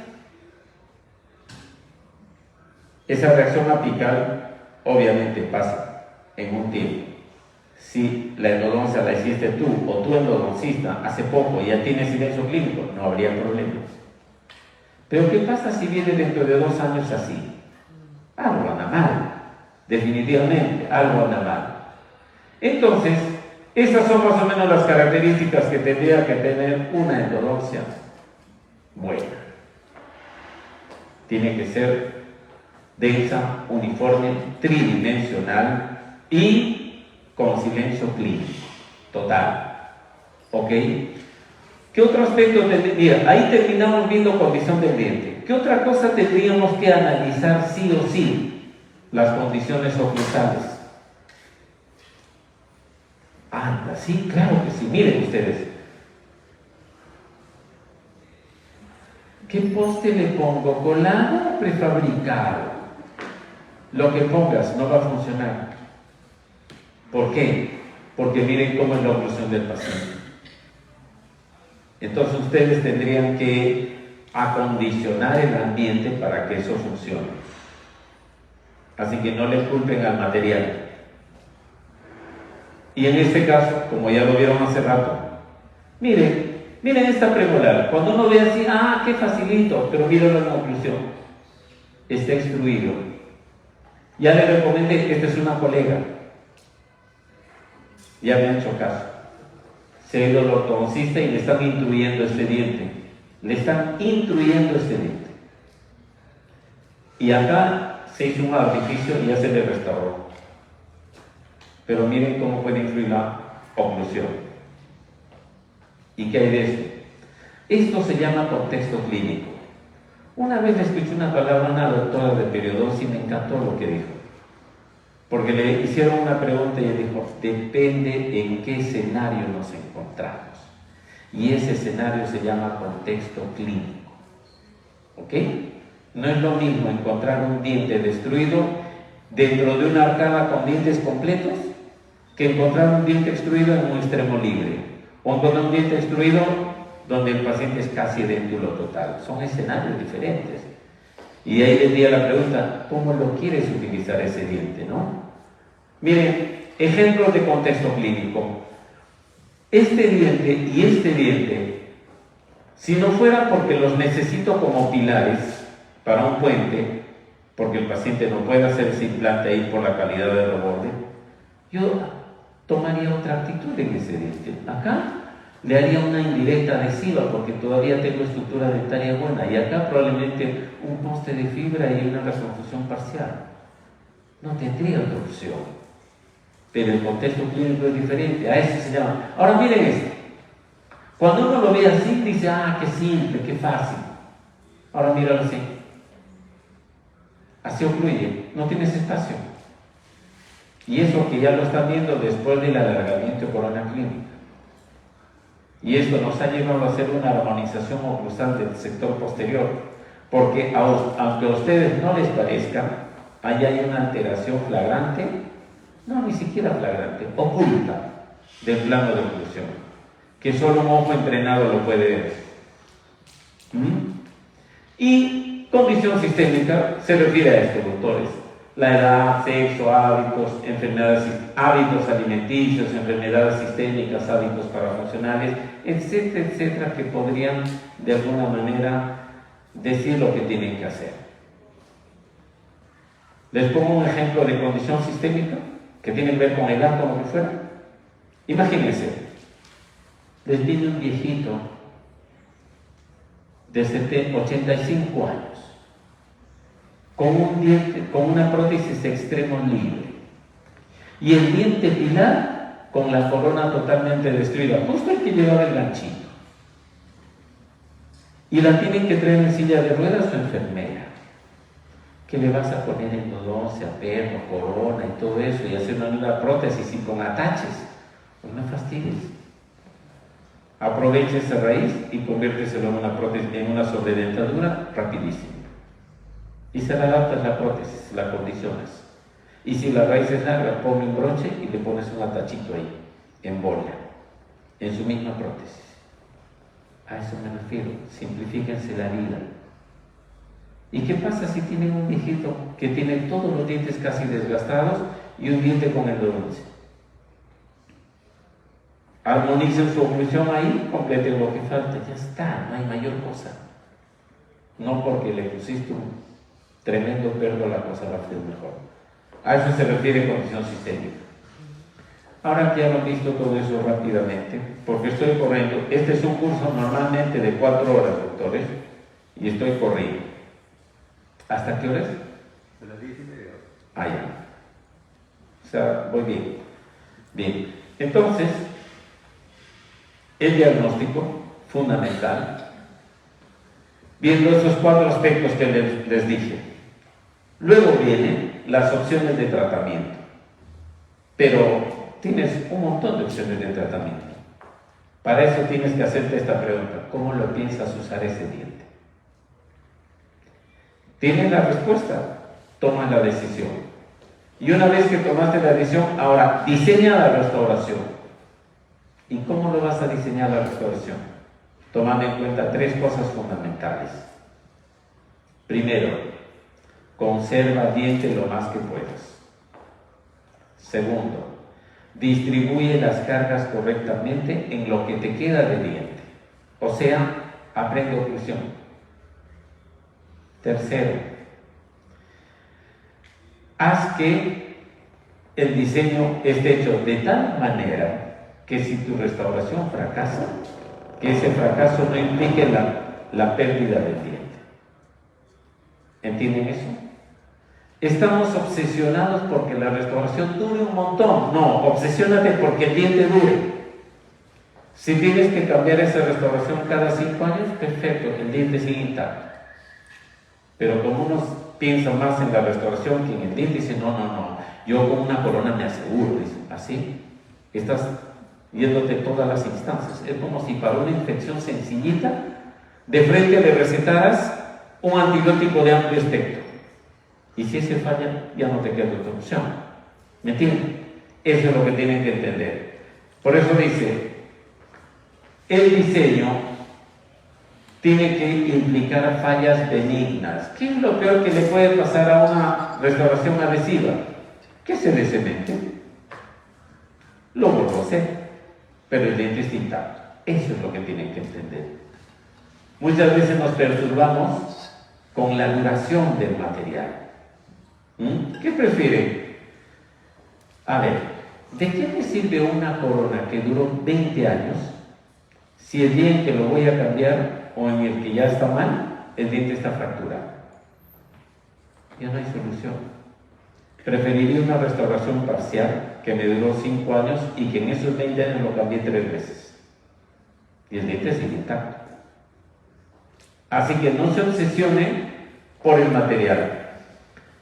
esa reacción apical obviamente pasa en un tiempo. Si la endodoncia la hiciste tú o tu endodoncista hace poco y ya tiene silencio clínico, no habría problema. Pero ¿qué pasa si viene dentro de 2 años así? Algo anda mal, definitivamente, algo anda mal. Entonces, esas son más o menos las características que tendría que tener una endodoncia buena. Tiene que ser densa, uniforme, tridimensional y con silencio clínico total. ¿Ok? ¿Qué otro aspecto tendría? Ahí terminamos viendo condición del diente. ¿Qué otra cosa tendríamos que analizar sí o sí? Las condiciones oclusales. Anda, sí, claro que sí. Miren ustedes. ¿Qué poste le pongo? ¿Colado o prefabricado? Lo que pongas no va a funcionar. ¿Por qué? Porque miren cómo es la oclusión del paciente. Entonces ustedes tendrían que acondicionar el ambiente para que eso funcione. Así que no le culpen al material. Y en este caso, como ya lo vieron hace rato, miren esta premolar. Cuando uno ve así, qué facilito, pero miren la oclusión. Está extruido. Ya le recomendé, esta es una colega. Ya me han hecho caso. Se ha ido al ortodoncista y le están intruyendo este diente. Le están intruyendo este diente. Y acá se hizo un artificio y ya se le restauró. Pero miren cómo puede influir la oclusión. ¿Y qué hay de esto? Esto se llama contexto clínico. Una vez le escuché una palabra a una doctora de periodoncia y me encantó lo que dijo. Porque le hicieron una pregunta y ella dijo, depende en qué escenario nos encontramos. Y ese escenario se llama contexto clínico. ¿Ok? No es lo mismo encontrar un diente destruido dentro de una arcada con dientes completos que encontrar un diente extruido en un extremo libre. O encontrar un diente extruido donde el paciente es casi edéntulo total. Son escenarios diferentes. Y ahí vendría la pregunta, ¿cómo lo quieres utilizar ese diente, no? Miren, ejemplos de contexto clínico. Este diente y este diente, si no fuera porque los necesito como pilares para un puente, porque el paciente no puede hacer ese implante ahí por la calidad del reborde, yo tomaría otra actitud en ese diente. Acá le haría una indirecta adhesiva porque todavía tengo estructura dentaria buena, y acá probablemente un poste de fibra y una reconstrucción parcial. No tendría otra opción. Pero el contexto clínico es diferente, a eso se llama. Ahora miren esto. Cuando uno lo ve así, dice, ah, qué simple, qué fácil. Ahora míralo así. Así ocluye, no tienes espacio. Y eso que ya lo están viendo después del alargamiento de corona clínica. Y esto nos ha llevado a hacer una armonización oclusal del sector posterior, porque aunque a ustedes no les parezca, ahí hay una alteración flagrante, no, ni siquiera flagrante, oculta del plano de oclusión, que solo un ojo entrenado lo puede ver. Y condición sistémica se refiere a esto, doctores: la edad, sexo, hábitos, enfermedades, hábitos alimenticios, enfermedades sistémicas, hábitos parafuncionales, etcétera, etcétera, que podrían de alguna manera decir lo que tienen que hacer. Les pongo un ejemplo de condición sistémica que tiene que ver con el átomo que fuera. Imagínense, les viene un viejito de 85 años, con un diente, con una prótesis extremo libre, y el diente pilar con la corona totalmente destruida, justo el que llevaba el ganchito, y la tienen que traer en silla de ruedas su enfermera. ¿Qué le vas a poner endodoncia, perno, corona y todo eso, y hacer una prótesis y con ataches? Pues no fastidies. Aprovecha esa raíz y conviérteselo en una prótesis, en una sobredentadura rapidísimo. Y se le adaptas la prótesis, la condicionas. Y si la raíz es larga, ponle un broche y le pones un atachito ahí, en bola, en su misma prótesis. A eso me refiero, simplifíquense la vida. ¿Y qué pasa si tienen un viejito que tiene todos los dientes casi desgastados y un diente con endodoncia? Armonicen su oclusión ahí, completen lo que falta, ya está, no hay mayor cosa. No porque le pusiste un tremendo perdo, la cosa va a ser mejor. A eso se refiere condición sistémica. Ahora que ya lo han visto todo eso rápidamente, porque estoy corriendo. Este es un curso normalmente de 4 horas, doctores, y estoy corriendo. ¿Hasta qué horas? A las 10:30. Ah, ya. O sea, voy bien. Bien. Entonces, el diagnóstico fundamental, viendo esos 4 aspectos que les dije. Luego vienen las opciones de tratamiento. Pero tienes un montón de opciones de tratamiento. Para eso tienes que hacerte esta pregunta: ¿cómo lo piensas usar ese diente? Tienes la respuesta, toma la decisión. Y una vez que tomaste la decisión, ahora diseña la restauración. ¿Y cómo lo vas a diseñar la restauración? Tomando en cuenta 3 cosas fundamentales. Primero, conserva el diente lo más que puedas. Segundo, distribuye las cargas correctamente en lo que te queda de diente. O sea, aprende oclusión. Tercero, haz que el diseño esté hecho de tal manera que si tu restauración fracasa, que ese fracaso no implique la pérdida del diente. ¿Entienden eso? Estamos obsesionados porque la restauración dure un montón. No, obsesiónate porque el diente dure. Si tienes que cambiar esa restauración cada 5 años, perfecto, el diente sigue intacto. Pero como unos piensan más en la restauración que en el diente, dicen, no, yo con una corona me aseguro, dicen, así, estás yéndote todas las instancias. Es como si para una infección sencillita, de frente le recetaras un antibiótico de amplio espectro. Y si ese falla, ya no te queda otra opción. ¿Me entienden? Eso es lo que tienen que entender. Por eso dice, el diseño tiene que implicar fallas benignas. ¿Qué es lo peor que le puede pasar a una restauración adhesiva? Que se le cemente. Lo vuelvo a hacer, pero el diente está intacto. Eso es lo que tienen que entender. Muchas veces nos perturbamos con la duración del material. ¿Qué prefieren? A ver, ¿de qué me sirve una corona que duró 20 años si el día en que lo voy a cambiar o en el que ya está mal, el diente está fracturado? Ya no hay solución. Preferiría una restauración parcial que me duró 5 años y que en esos 20 años lo cambié 3 veces. Y el diente sigue intacto. Así que no se obsesione por el material.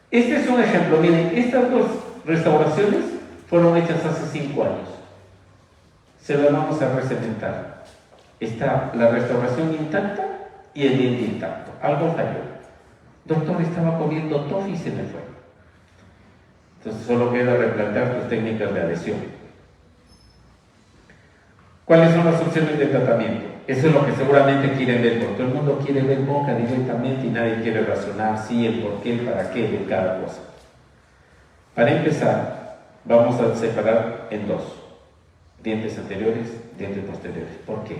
Este es un ejemplo. Miren, estas dos restauraciones fueron hechas hace 5 años. Se las vamos a recementar. Está la restauración intacta y el diente intacto. Algo falló. Doctor, estaba comiendo tofu y se me fue. Entonces solo queda replantear tus técnicas de adhesión. ¿Cuáles son las opciones de tratamiento? Eso es lo que seguramente quieren ver, porque todo el mundo quiere ver boca directamente y nadie quiere razonar sí, el por qué, el para qué de cada cosa. Para empezar, vamos a separar en dos: dientes anteriores, dientes posteriores. ¿Por qué?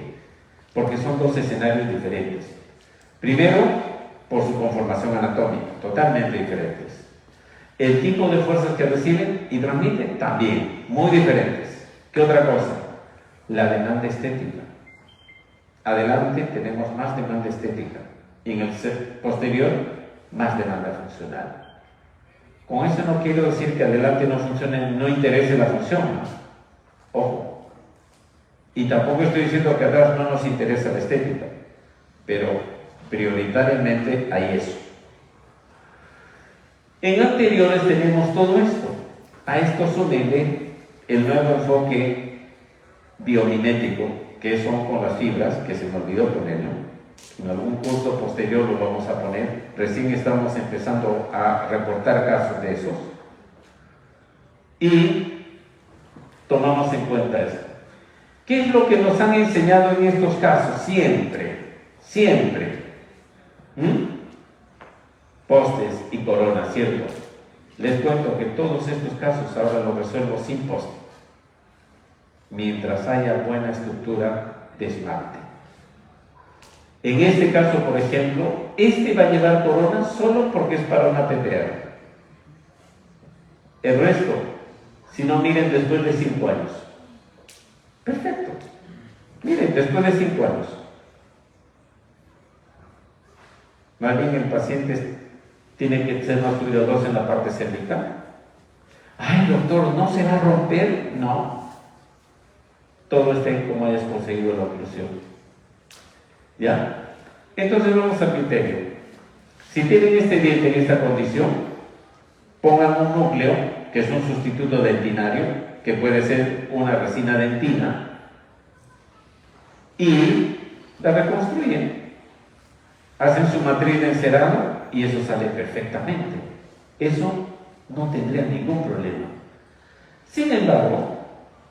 Porque son dos escenarios diferentes. Primero, por su conformación anatómica, totalmente diferentes. El tipo de fuerzas que reciben y transmiten, también, muy diferentes. ¿Qué otra cosa? La demanda estética. Adelante tenemos más demanda estética y en el posterior más demanda funcional. Con eso no quiero decir que adelante no funcione, no interese la función. Ojo. Y tampoco estoy diciendo que atrás no nos interesa la estética, pero prioritariamente hay eso. En anteriores tenemos todo esto. A esto súmele el nuevo enfoque biomimético, que son con las fibras, que se me olvidó ponerlo. En algún curso posterior lo vamos a poner. Recién estamos empezando a reportar casos de esos. Y tomamos en cuenta esto. ¿Qué es lo que nos han enseñado en estos casos? Siempre. Postes y coronas, ¿cierto? Les cuento que todos estos casos ahora los resuelvo sin poste, mientras haya buena estructura de esmalte. En este caso, por ejemplo, este va a llevar corona solo porque es para una PPR. El resto, si no, miren después de 5 años. Perfecto. Miren, después de 5 años. Más bien el paciente tiene que ser más cuidadoso en la parte cervical. Ay, doctor, ¿no se va a romper? No. Todo está en cómo hayas conseguido la oclusión. ¿Ya? Entonces vamos al criterio. Si tienen este diente en esta condición, pongan un núcleo, que es un sustituto dentinario, que puede ser una resina dentina, y la reconstruyen. Hacen su matriz de encerado y eso sale perfectamente. Eso no tendría ningún problema. Sin embargo,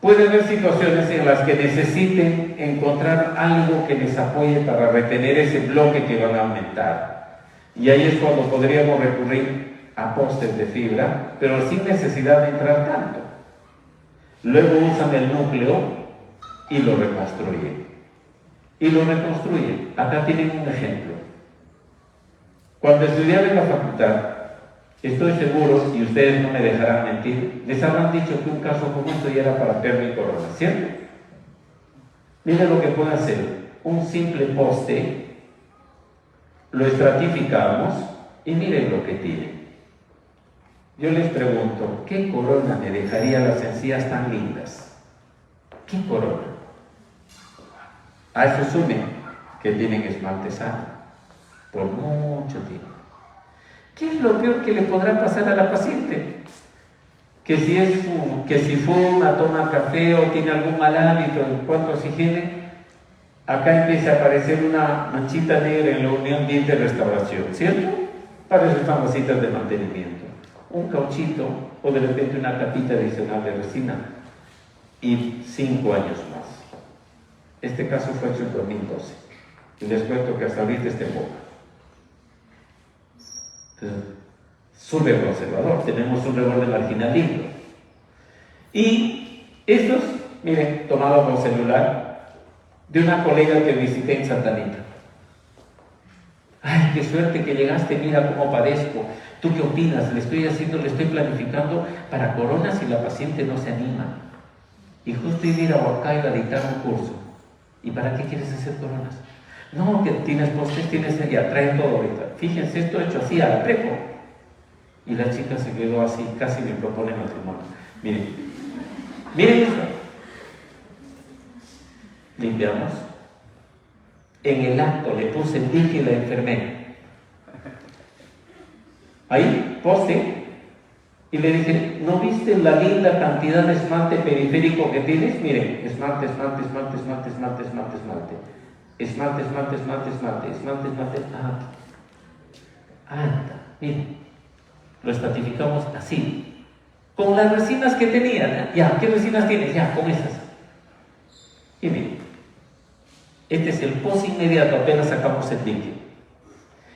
puede haber situaciones en las que necesiten encontrar algo que les apoye para retener ese bloque que van a aumentar. Y ahí es cuando podríamos recurrir a postes de fibra, pero sin necesidad de entrar tanto. Luego usan el núcleo y lo reconstruyen. Acá tienen un ejemplo. Cuando estudiaba en la facultad, estoy seguro, y ustedes no me dejarán mentir, les habrán dicho que un caso como esto ya era para perno y corona, ¿cierto? Miren lo que puede hacer. Un simple poste, lo estratificamos y miren lo que tiene. Yo les pregunto, ¿qué corona me dejaría las encías tan lindas? ¿Qué corona? A eso sumen que tienen esmalte sano por mucho tiempo. ¿Qué es lo peor que le podrá pasar a la paciente? Que si fuma, toma café o tiene algún mal hábito en cuanto a su higiene, acá empieza a aparecer una manchita negra en la unión diente-restauración, ¿cierto? Para eso están las citas de mantenimiento. Un cauchito o de repente una capita adicional de resina y 5 años más. Este caso fue hecho en 2012. Y les cuento que hasta ahorita está en boca. Entonces, súper conservador, tenemos un reborde marginalismo. Y estos, miren, tomado por celular de una colega que visité en Santa Anita. Ay, qué suerte que llegaste, mira cómo padezco. ¿Tú qué opinas? Le estoy planificando para coronas y la paciente no se anima. Y justo iba a ir a Huancayo a dictar un curso. ¿Y para qué quieres hacer coronas? No, que tienes postes, tienes ya, trae todo ahorita. Fíjense, esto hecho así al preco. Y la chica se quedó así, casi me propone matrimonio. Miren eso. Limpiamos. En el acto le puse el dije y la enfermera. Ahí, poste. Y le dije, ¿no viste la linda cantidad de esmalte periférico que tienes? Miren, esmalte. Miren, lo estratificamos así. Con las resinas que tenía, ya, ¿qué resinas tienes? Ya, con esas. Y miren, este es el post inmediato, apenas sacamos el líquido.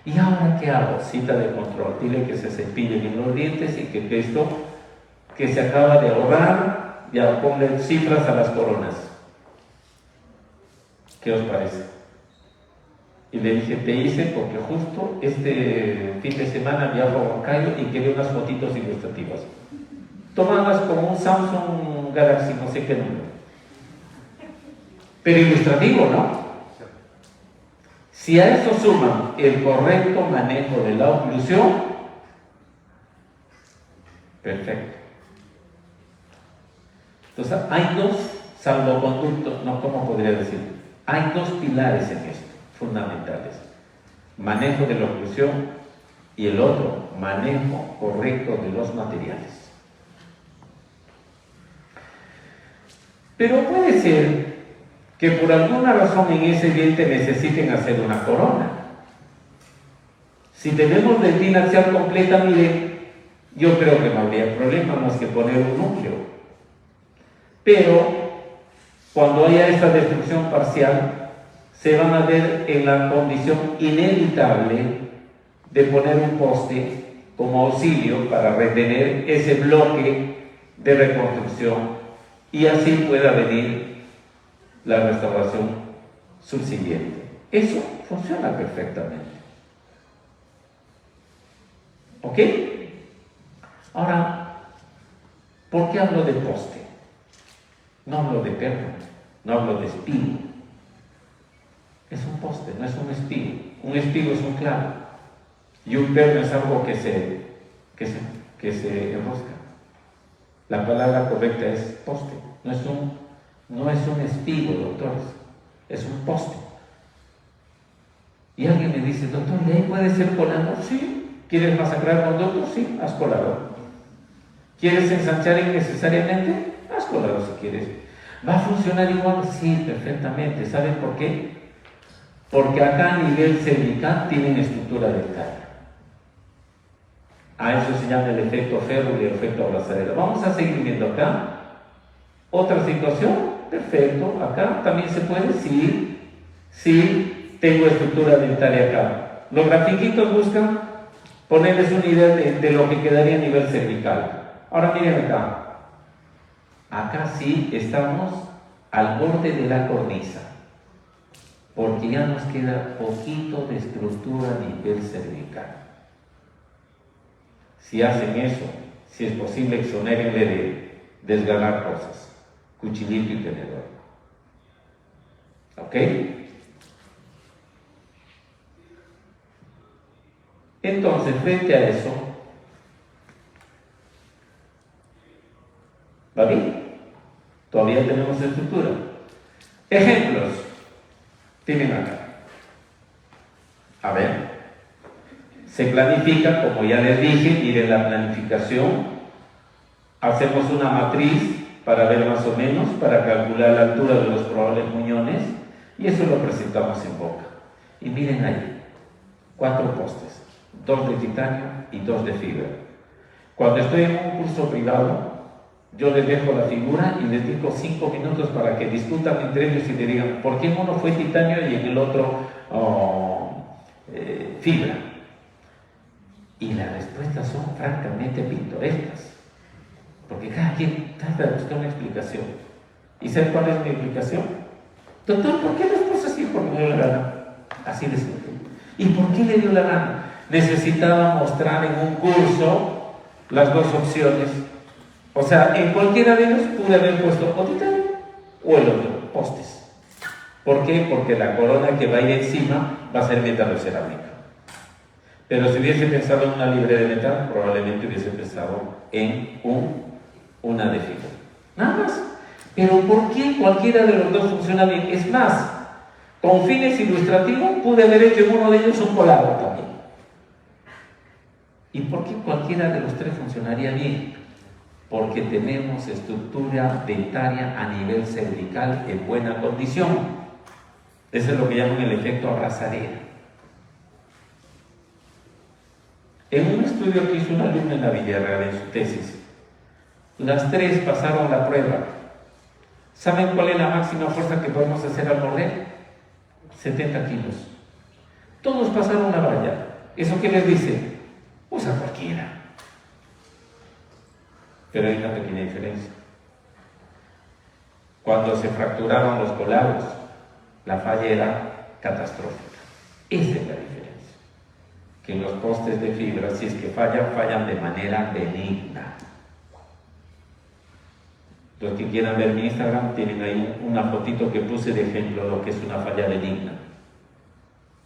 ¿Y ahora qué hago? Cita de control. Dile que se cepille bien los dientes y que esto que se acaba de ahorrar, ya ponle cifras a las coronas. ¿Qué os parece? Y le dije, te hice porque justo este fin de semana viajo a Huancayo y quería unas fotitos ilustrativas. Tomadas como un Samsung Galaxy, no sé qué número. Pero ilustrativo, ¿no? Si a eso suman el correcto manejo de la oclusión, perfecto. Entonces, hay dos salvoconductos, no, ¿cómo podría decir? Hay dos pilares en esto, fundamentales. Manejo de la oclusión y el otro, manejo correcto de los materiales. Pero puede ser que por alguna razón en ese diente necesiten hacer una corona. Si tenemos dentina axial completa, miren, yo creo que no habría problema más que poner un núcleo. Pero cuando haya esta destrucción parcial, se van a ver en la condición inevitable de poner un poste como auxilio para retener ese bloque de reconstrucción y así pueda venir la restauración subsiguiente. Eso funciona perfectamente. ¿Ok? Ahora, ¿por qué hablo de poste? No hablo de perno, no hablo de espigo. Es un poste, no es un espigo. Un espigo es un clavo y un perno es algo que se enrosca. La palabra correcta es poste, no es un espigo, doctores, es un poste. Y alguien me dice, doctor, ¿de ahí puede ser colador? Sí. ¿Quieres masacrar a un doctor? Sí, haz colador. ¿Quieres ensanchar innecesariamente? Haz colador si quieres. ¿Va a funcionar igual? Sí, perfectamente. ¿Saben por qué? Porque acá a nivel cervical tienen estructura dental. A eso se llama el efecto ferro y el efecto abrazadera. Vamos a seguir viendo acá. Otra situación, perfecto. Acá también se puede, sí, tengo estructura dentaria acá. Los grafiquitos buscan ponerles una idea de lo que quedaría a nivel cervical. Ahora miren acá. Acá sí estamos al borde de la cornisa, porque ya nos queda poquito de estructura a nivel cervical. Si hacen eso, si es posible, exonérenle de desgarrar cosas. Cuchillito y tenedor. ¿Ok? Entonces, frente a eso, ¿va bien? Todavía tenemos estructura. Ejemplos. Tienen acá. A ver. Se planifica, como ya les dije, miren la planificación. Hacemos una matriz para ver más o menos, para calcular la altura de los probables muñones, y eso lo presentamos en boca. Y miren ahí, 4 postes, 2 de titanio y 2 de fibra. Cuando estoy en un curso privado, yo les dejo la figura y les digo 5 minutos para que discutan entre ellos y le digan por qué en uno fue titanio y en el otro o fibra? Y las respuestas son francamente pintorescas, porque cada quien trata de buscar una explicación. ¿Y sabe cuál es mi explicación? Doctor, ¿por qué les puse así? Porque me dio la gana. Así de simple. ¿Y por qué le dio la gana? Necesitaba mostrar en un curso las dos opciones. O sea, en cualquiera de ellos pude haber puesto o titanio o el otro, postes. ¿Por qué? Porque la corona que va a ir encima va a ser metalocerámica. Pero si hubiese pensado en una libre de metal, probablemente hubiese pensado en una de fibra. Nada más. Pero ¿por qué cualquiera de los dos funciona bien? Es más, con fines ilustrativos pude haber hecho en uno de ellos un colado también. ¿Y por qué cualquiera de los tres funcionaría bien? Porque tenemos estructura dentaria a nivel cervical en buena condición. Eso es lo que llaman el efecto abrazadera. En un estudio que hizo una alumna en la Villarreal en su tesis, las tres pasaron la prueba. ¿Saben cuál es la máxima fuerza que podemos hacer al morder? 70 kilos. Todos pasaron la valla. ¿Eso qué les dice? Usa cualquiera. Pero hay una pequeña diferencia. Cuando se fracturaron los colados, la falla era catastrófica. Esa es la diferencia. Que los postes de fibra, si es que fallan de manera benigna. Los que quieran ver mi Instagram tienen ahí una fotito que puse de ejemplo de lo que es una falla benigna.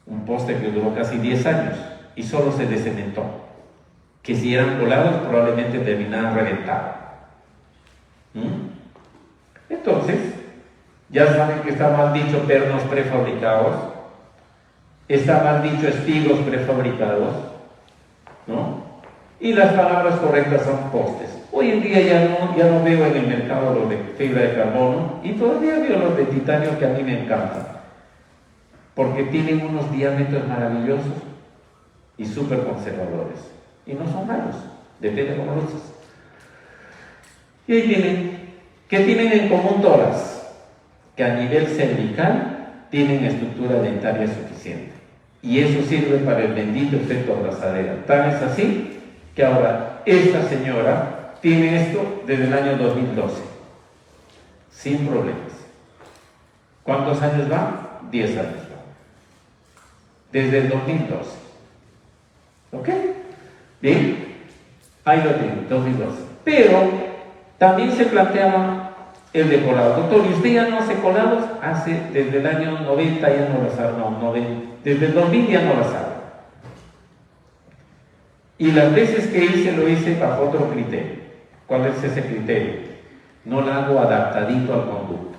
Un poste que duró casi 10 años y solo se descementó. Que si eran colados probablemente terminaban reventados. Entonces, ya saben que está mal dicho pernos prefabricados, está mal dicho espigos prefabricados, ¿no? Y las palabras correctas son postes. Hoy en día ya no veo en el mercado los de fibra de carbono y todavía veo los de titanio que a mí me encantan, porque tienen unos diámetros maravillosos y súper conservadores. Y no son malos, depende de cómo lo uses. Y ahí tienen, ¿qué tienen en común todas? Que a nivel cervical tienen estructura dentaria suficiente. Y eso sirve para el bendito efecto abrazadera. Tal es así que ahora esta señora tiene esto desde el año 2012, sin problemas. ¿Cuántos años va? 10 años va. Desde el 2012. ¿Ok? Bien, ahí lo tiene, 2012. Pero también se planteaba el de colado. Doctor, ¿y usted ya no hace colados? Desde el año 90 ya no las hago, no, desde el 2000 ya no las hago. Y las veces que hice, lo hice bajo otro criterio. ¿Cuál es ese criterio? No la hago adaptadito al conducto,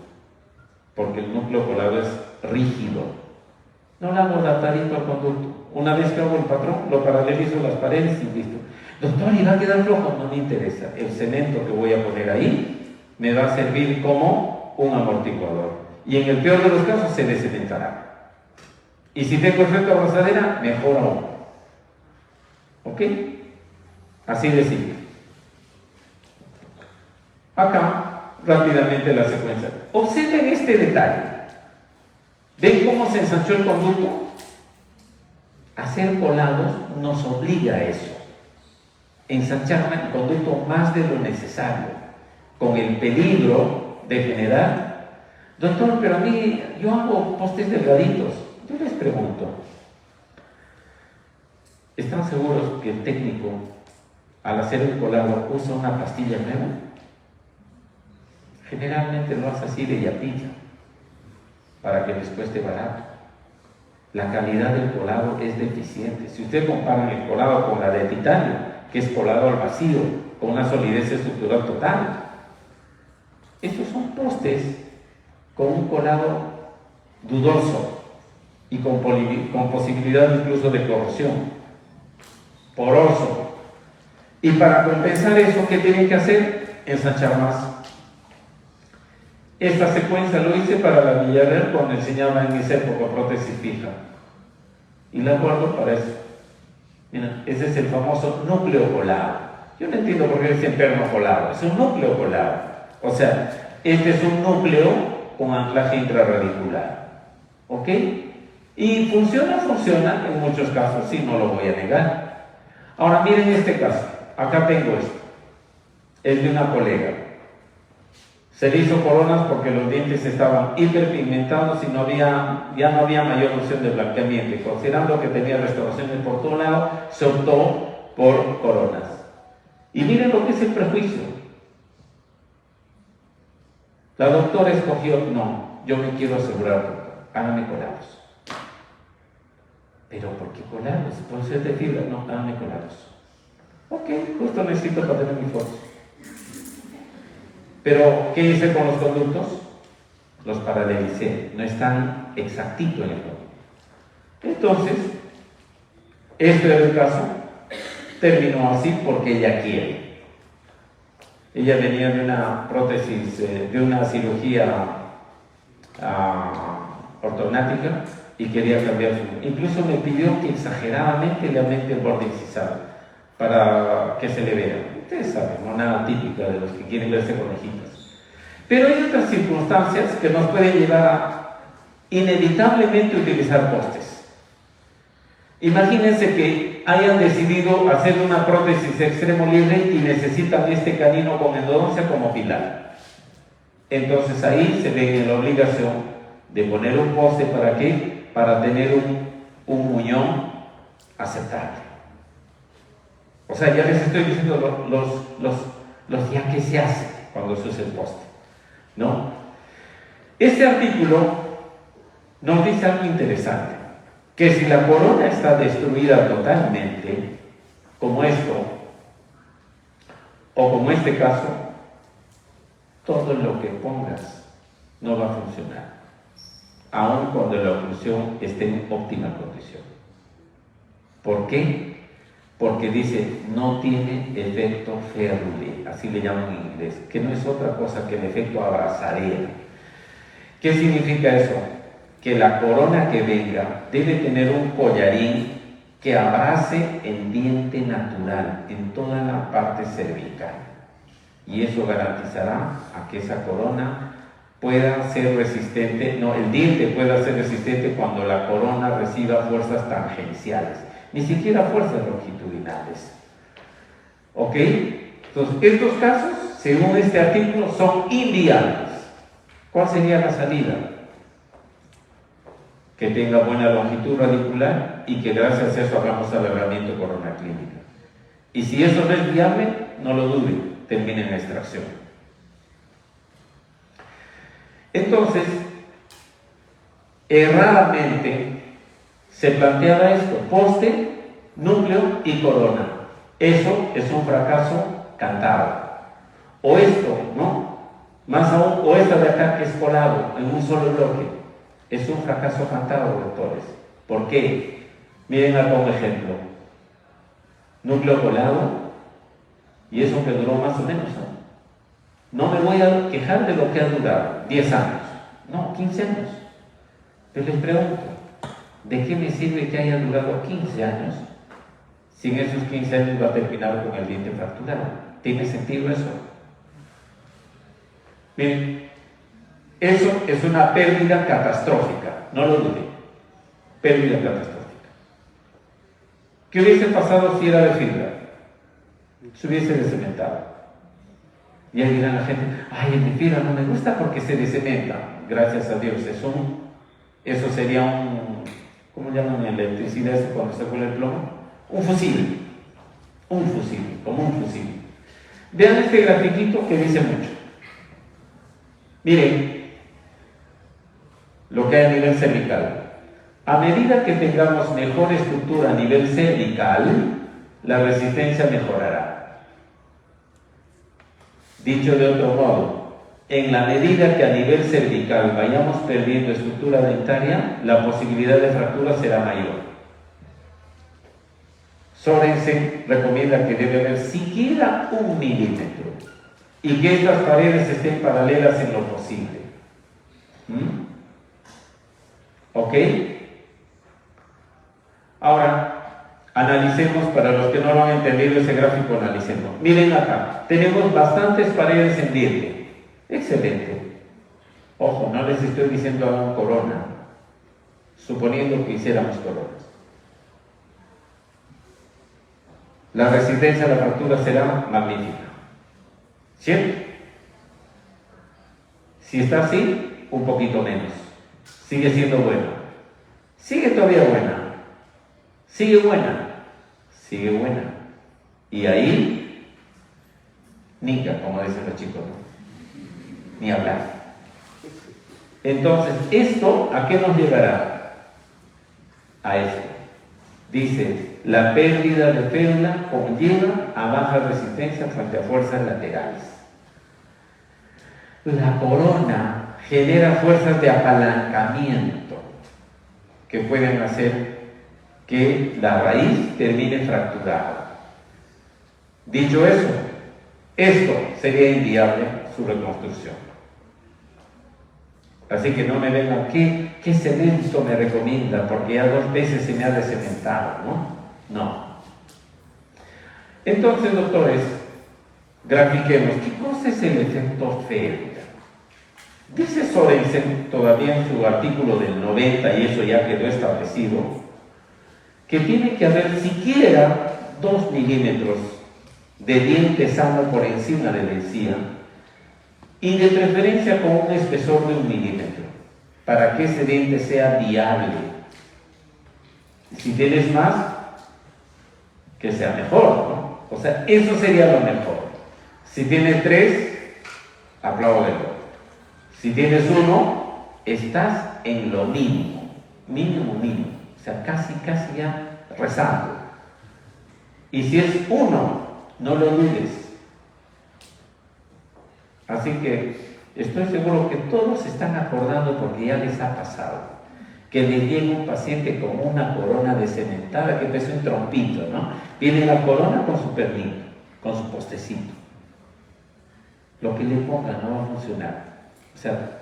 porque el núcleo colado es rígido. No la hago adaptadito al conducto. Una vez que hago el patrón, lo paralelizo las paredes y listo. Doctor, ¿y va a quedar flojo? No me interesa. El cemento que voy a poner ahí me va a servir como un amortiguador. Y en el peor de los casos se descementará. Y si tengo efecto abrazadera, mejor aún. ¿Ok? Así de simple. Acá, rápidamente la secuencia. Observen este detalle. ¿Ven cómo se ensanchó el conducto? Hacer colados nos obliga a eso. Ensanchar el conducto más de lo necesario, con el peligro de generar. Doctor, pero a mí, yo hago postes delgaditos. Yo les pregunto, ¿están seguros que el técnico, al hacer el colado, usa una pastilla nueva? Generalmente lo hace así de yapilla, para que les cueste barato. La calidad del colado es deficiente. Si usted compara el colado con la de titanio, que es colado al vacío, con una solidez estructural total, estos son postes con un colado dudoso y con posibilidad incluso de corrosión, poroso. Y para compensar eso, ¿qué tienen que hacer? Ensanchar más. Esta secuencia lo hice para la Villarreal cuando enseñaba en esa época prótesis fija. Y la guardo para eso. Mira, ese es el famoso núcleo colado. Yo no entiendo por qué dicen perno colado. Es un núcleo colado. O sea, este es un núcleo con anclaje intraradicular. ¿Ok? Y funciona, en muchos casos, sí, no lo voy a negar. Ahora miren este caso, acá tengo esto, es de una colega. Se le hizo coronas porque los dientes estaban hiperpigmentados y ya no había mayor opción de blanqueamiento. Y considerando que tenía restauraciones por todo lado, se optó por coronas. Y miren lo que es el prejuicio. La doctora escogió, no, yo me quiero asegurar, doctor, hágame colados. ¿Pero por qué colados? ¿Por ser de fibra? No, hágame colados. Ok, justo necesito para tener mi foto. Pero, ¿qué hice con los conductos? Los paralelicé, no están exactitos en el fondo. Entonces, este era el caso, terminó así porque ella quiere. Ella venía de una prótesis, de una cirugía ortognática y quería cambiar su... Incluso me pidió que exageradamente le aumente el borde incisal para que se le vea. Ustedes saben, no nada típica de los que quieren verse conejitas. Pero hay otras circunstancias que nos pueden llevar a inevitablemente utilizar postes. Imagínense que hayan decidido hacer una prótesis extremo libre y necesitan este canino con endodoncia como pilar. Entonces ahí se ven en la obligación de poner un poste. ¿Para qué? Para tener un muñón aceptable. O sea, ya les estoy diciendo los ya que se hace cuando se usa el poste, ¿no? Este artículo nos dice algo interesante, que si la corona está destruida totalmente, como esto, o como este caso, todo lo que pongas no va a funcionar, aun cuando la oclusión esté en óptima condición. ¿Por qué? Porque dice, no tiene efecto Ferrule, así le llaman en inglés, que no es otra cosa que el efecto abrazadera. ¿Qué significa eso? Que la corona que venga debe tener un collarín que abrace el diente natural en toda la parte cervical. Y eso garantizará a que esa corona pueda ser resistente, no, el diente pueda ser resistente cuando la corona reciba fuerzas tangenciales, ni siquiera fuerzas longitudinales. ¿Ok? Entonces, estos casos, según este artículo, son inviables. ¿Cuál sería la salida? Que tenga buena longitud radicular y que gracias a eso hagamos alargamiento corona clínica. Y si eso no es viable, no lo dude, termine en la extracción. Entonces, erradamente se planteaba esto: poste, núcleo y corona. Eso es un fracaso cantado. O esto, ¿no? Más aún, o esta de acá que es colado en un solo bloque. Es un fracaso cantado, doctores. ¿Por qué? Miren acá un ejemplo. Núcleo colado, y eso que duró más o menos, ¿no? No me voy a quejar de lo que ha durado, 10 años, no, 15 años. Pero les pregunto, ¿de qué me sirve que haya durado 15 años si en esos 15 años va a terminar con el diente fracturado? ¿Tiene sentido eso? Miren, eso es una pérdida catastrófica, no lo dude, pérdida catastrófica. ¿Qué hubiese pasado si era de fibra? Se hubiese descementado. Y ahí dirán la gente, ay, el de fibra no me gusta porque se descementa. Gracias a Dios, eso sería un, ¿cómo llaman en electricidad eso cuando se vuelve el plomo? Un fusible, como un fusible. Vean este grafiquito que dice mucho. Miren lo que hay a nivel cervical. A medida que tengamos mejor estructura a nivel cervical, la resistencia mejorará. Dicho de otro modo, en la medida que a nivel cervical vayamos perdiendo estructura dentaria, la posibilidad de fractura será mayor. Sorensen recomienda que debe haber siquiera 1 milímetro y que estas paredes estén paralelas en lo posible. ¿Ok? Ahora, analicemos, para los que no lo han entendido ese gráfico, analicemos. Miren acá, tenemos bastantes paredes en diente. Excelente. Ojo, no les estoy diciendo hagan corona. suponiendo que hiciéramos coronas. La resistencia a la fractura será magnífica, ¿cierto? Si está así, un poquito menos. Sigue siendo buena. Sigue todavía buena. Sigue buena. Sigue buena. Y ahí, nica, como dicen los chicos, ¿no? Ni hablar. Entonces, ¿esto a qué nos llevará? A esto. Dice, la pérdida de fémula conlleva a baja resistencia frente a fuerzas laterales. La corona genera fuerzas de apalancamiento que pueden hacer que la raíz termine fracturada. Dicho eso, esto sería inviable su reconstrucción. Así que no me vengan, ¿qué cemento me recomienda? Porque ya 2 veces se me ha descementado, ¿no? No. Entonces, doctores, grafiquemos, ¿qué cosa es el efecto Felder? Dice Sorensen, todavía en su artículo del 90, y eso ya quedó establecido, que tiene que haber siquiera 2 milímetros de diente sano por encima de la encía, y de preferencia con un espesor de 1 milímetro, para que ese diente sea viable. Si tienes más, que sea mejor, ¿no? O sea, eso sería lo mejor. Si tienes 3, apláudelo. Si tienes 1, estás en lo mínimo, mínimo. O sea, casi ya rezando. Y si es 1, no lo dudes. Así que estoy seguro que todos se están acordando, porque ya les ha pasado, que le llega un paciente con una corona descementada que pesa un trompito, ¿no? Viene la corona con su pernito, con su postecito. Lo que le ponga no va a funcionar. O sea,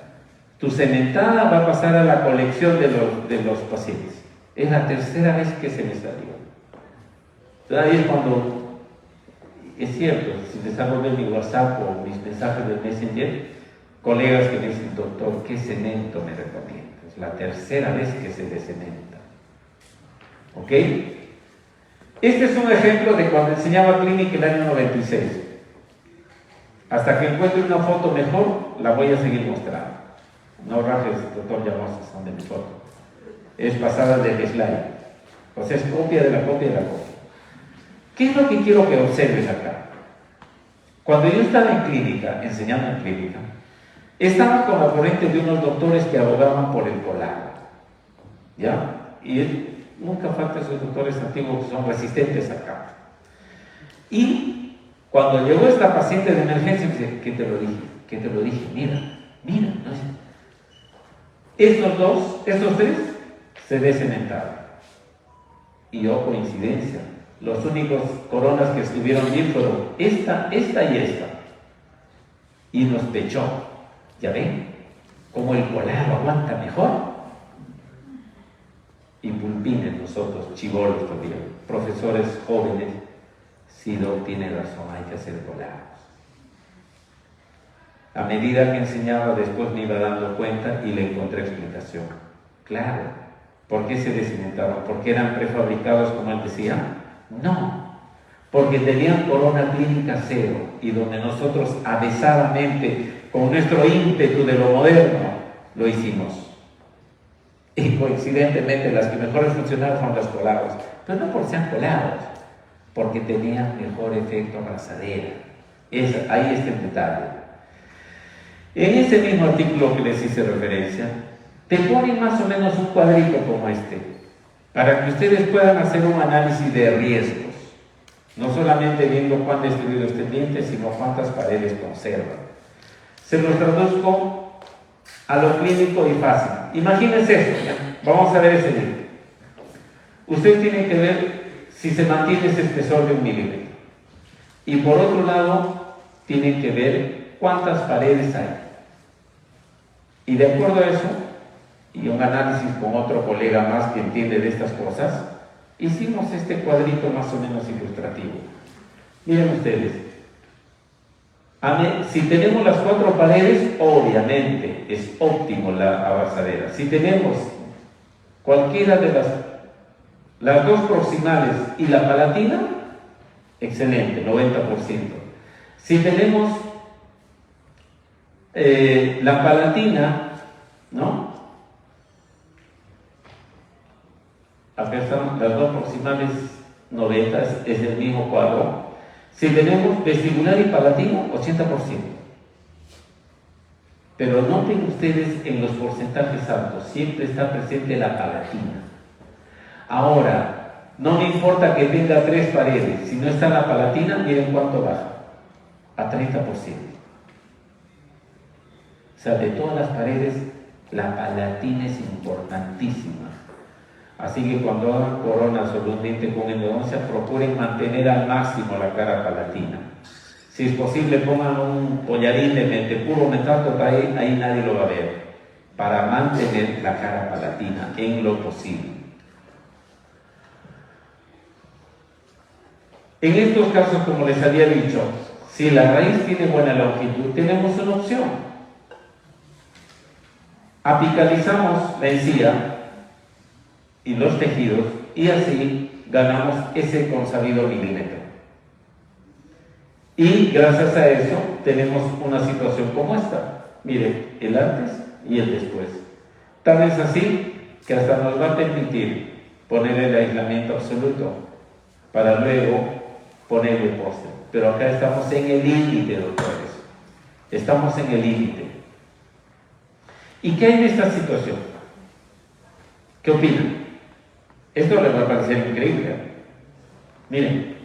tu cementada va a pasar a la colección de los pacientes. Es la 3ª vez que se me salió. Entonces ahí es cuando... Es cierto, si les hago ver mi WhatsApp o mis mensajes de Messenger, colegas que me dicen, doctor, ¿qué cemento me recomienda? Es la 3ª vez que se descementa. ¿Ok? Este es un ejemplo de cuando enseñaba clínica el año 96. Hasta que encuentre una foto mejor, la voy a seguir mostrando. No rajes, doctor Llamosa, son de mi foto. Es pasada del slide. O sea, es copia de la copia de la copia. ¿Qué es lo que quiero que observes acá? Cuando yo estaba en clínica, enseñando en clínica, estaba con la corriente de unos doctores que abogaban por el colágeno. ¿Ya? Y nunca faltan esos doctores antiguos que son resistentes acá. Y cuando llegó esta paciente de emergencia, dice, ¿qué te lo dije? Mira. ¿No? Estos 3 se descementaron. Y yo, coincidencia, los únicos coronas que estuvieron bien fueron esta y esta. Y nos pechó. ¿Ya ven? Como el colágeno aguanta mejor. Y pulpines nosotros, chibolos todavía, profesores jóvenes, si Doc tiene razón, hay que hacer colágenos. A medida que enseñaba, después me iba dando cuenta y le encontré explicación. Claro, ¿por qué se descementaron? ¿Porque eran prefabricados, como él decía? No, porque tenían corona clínica 0, y donde nosotros avezadamente, con nuestro ímpetu de lo moderno, lo hicimos. Y coincidentemente las que mejor funcionaron fueron las colados, pero no porque sean colados, porque tenían mejor efecto abrazadera. Ahí está el detalle. En ese mismo artículo que les hice referencia, te ponen más o menos un cuadrito como este, para que ustedes puedan hacer un análisis de riesgos, no solamente viendo cuán destruido está el diente, sino cuántas paredes conservan. Se los traduzco a lo clínico y fácil. Imagínense esto, ¿ya? Vamos a ver ese diente. Usted tiene que ver si se mantiene ese espesor de 1 milímetro. Y por otro lado, tienen que ver cuántas paredes hay. Y de acuerdo a eso, y un análisis con otro colega más que entiende de estas cosas, hicimos este cuadrito más o menos ilustrativo. Miren ustedes, si tenemos las 4 paredes, obviamente es óptimo la abrazadera. Si tenemos Cualquiera de las dos proximales y la palatina, excelente, 90%. Si tenemos la palatina, ¿no? Acá están las dos proximales 90, es el mismo cuadro. Si tenemos vestibular y palatino, 80%. Pero noten ustedes en los porcentajes altos, siempre está presente la palatina. Ahora, no me importa que tenga 3 paredes, si no está la palatina, miren cuánto baja, a 30%. O sea, de todas las paredes, la palatina es importantísima. Así que cuando hagan coronas o un diente con endodoncia, procuren mantener al máximo la cara palatina. Si es posible, pongan un collarín de puro metal, ahí nadie lo va a ver, para mantener la cara palatina en lo posible. En estos casos, como les había dicho, si la raíz tiene buena longitud, tenemos una opción. Apicalizamos la encía y los tejidos y así ganamos ese consabido milímetro. Y gracias a eso tenemos una situación como esta. Miren, el antes y el después. Tal es así que hasta nos va a permitir poner el aislamiento absoluto para luego poner el poste. Pero acá estamos en el límite, doctores. Estamos en el límite. ¿Y qué hay de esta situación? ¿Qué opinan? Esto les va a parecer increíble. Miren,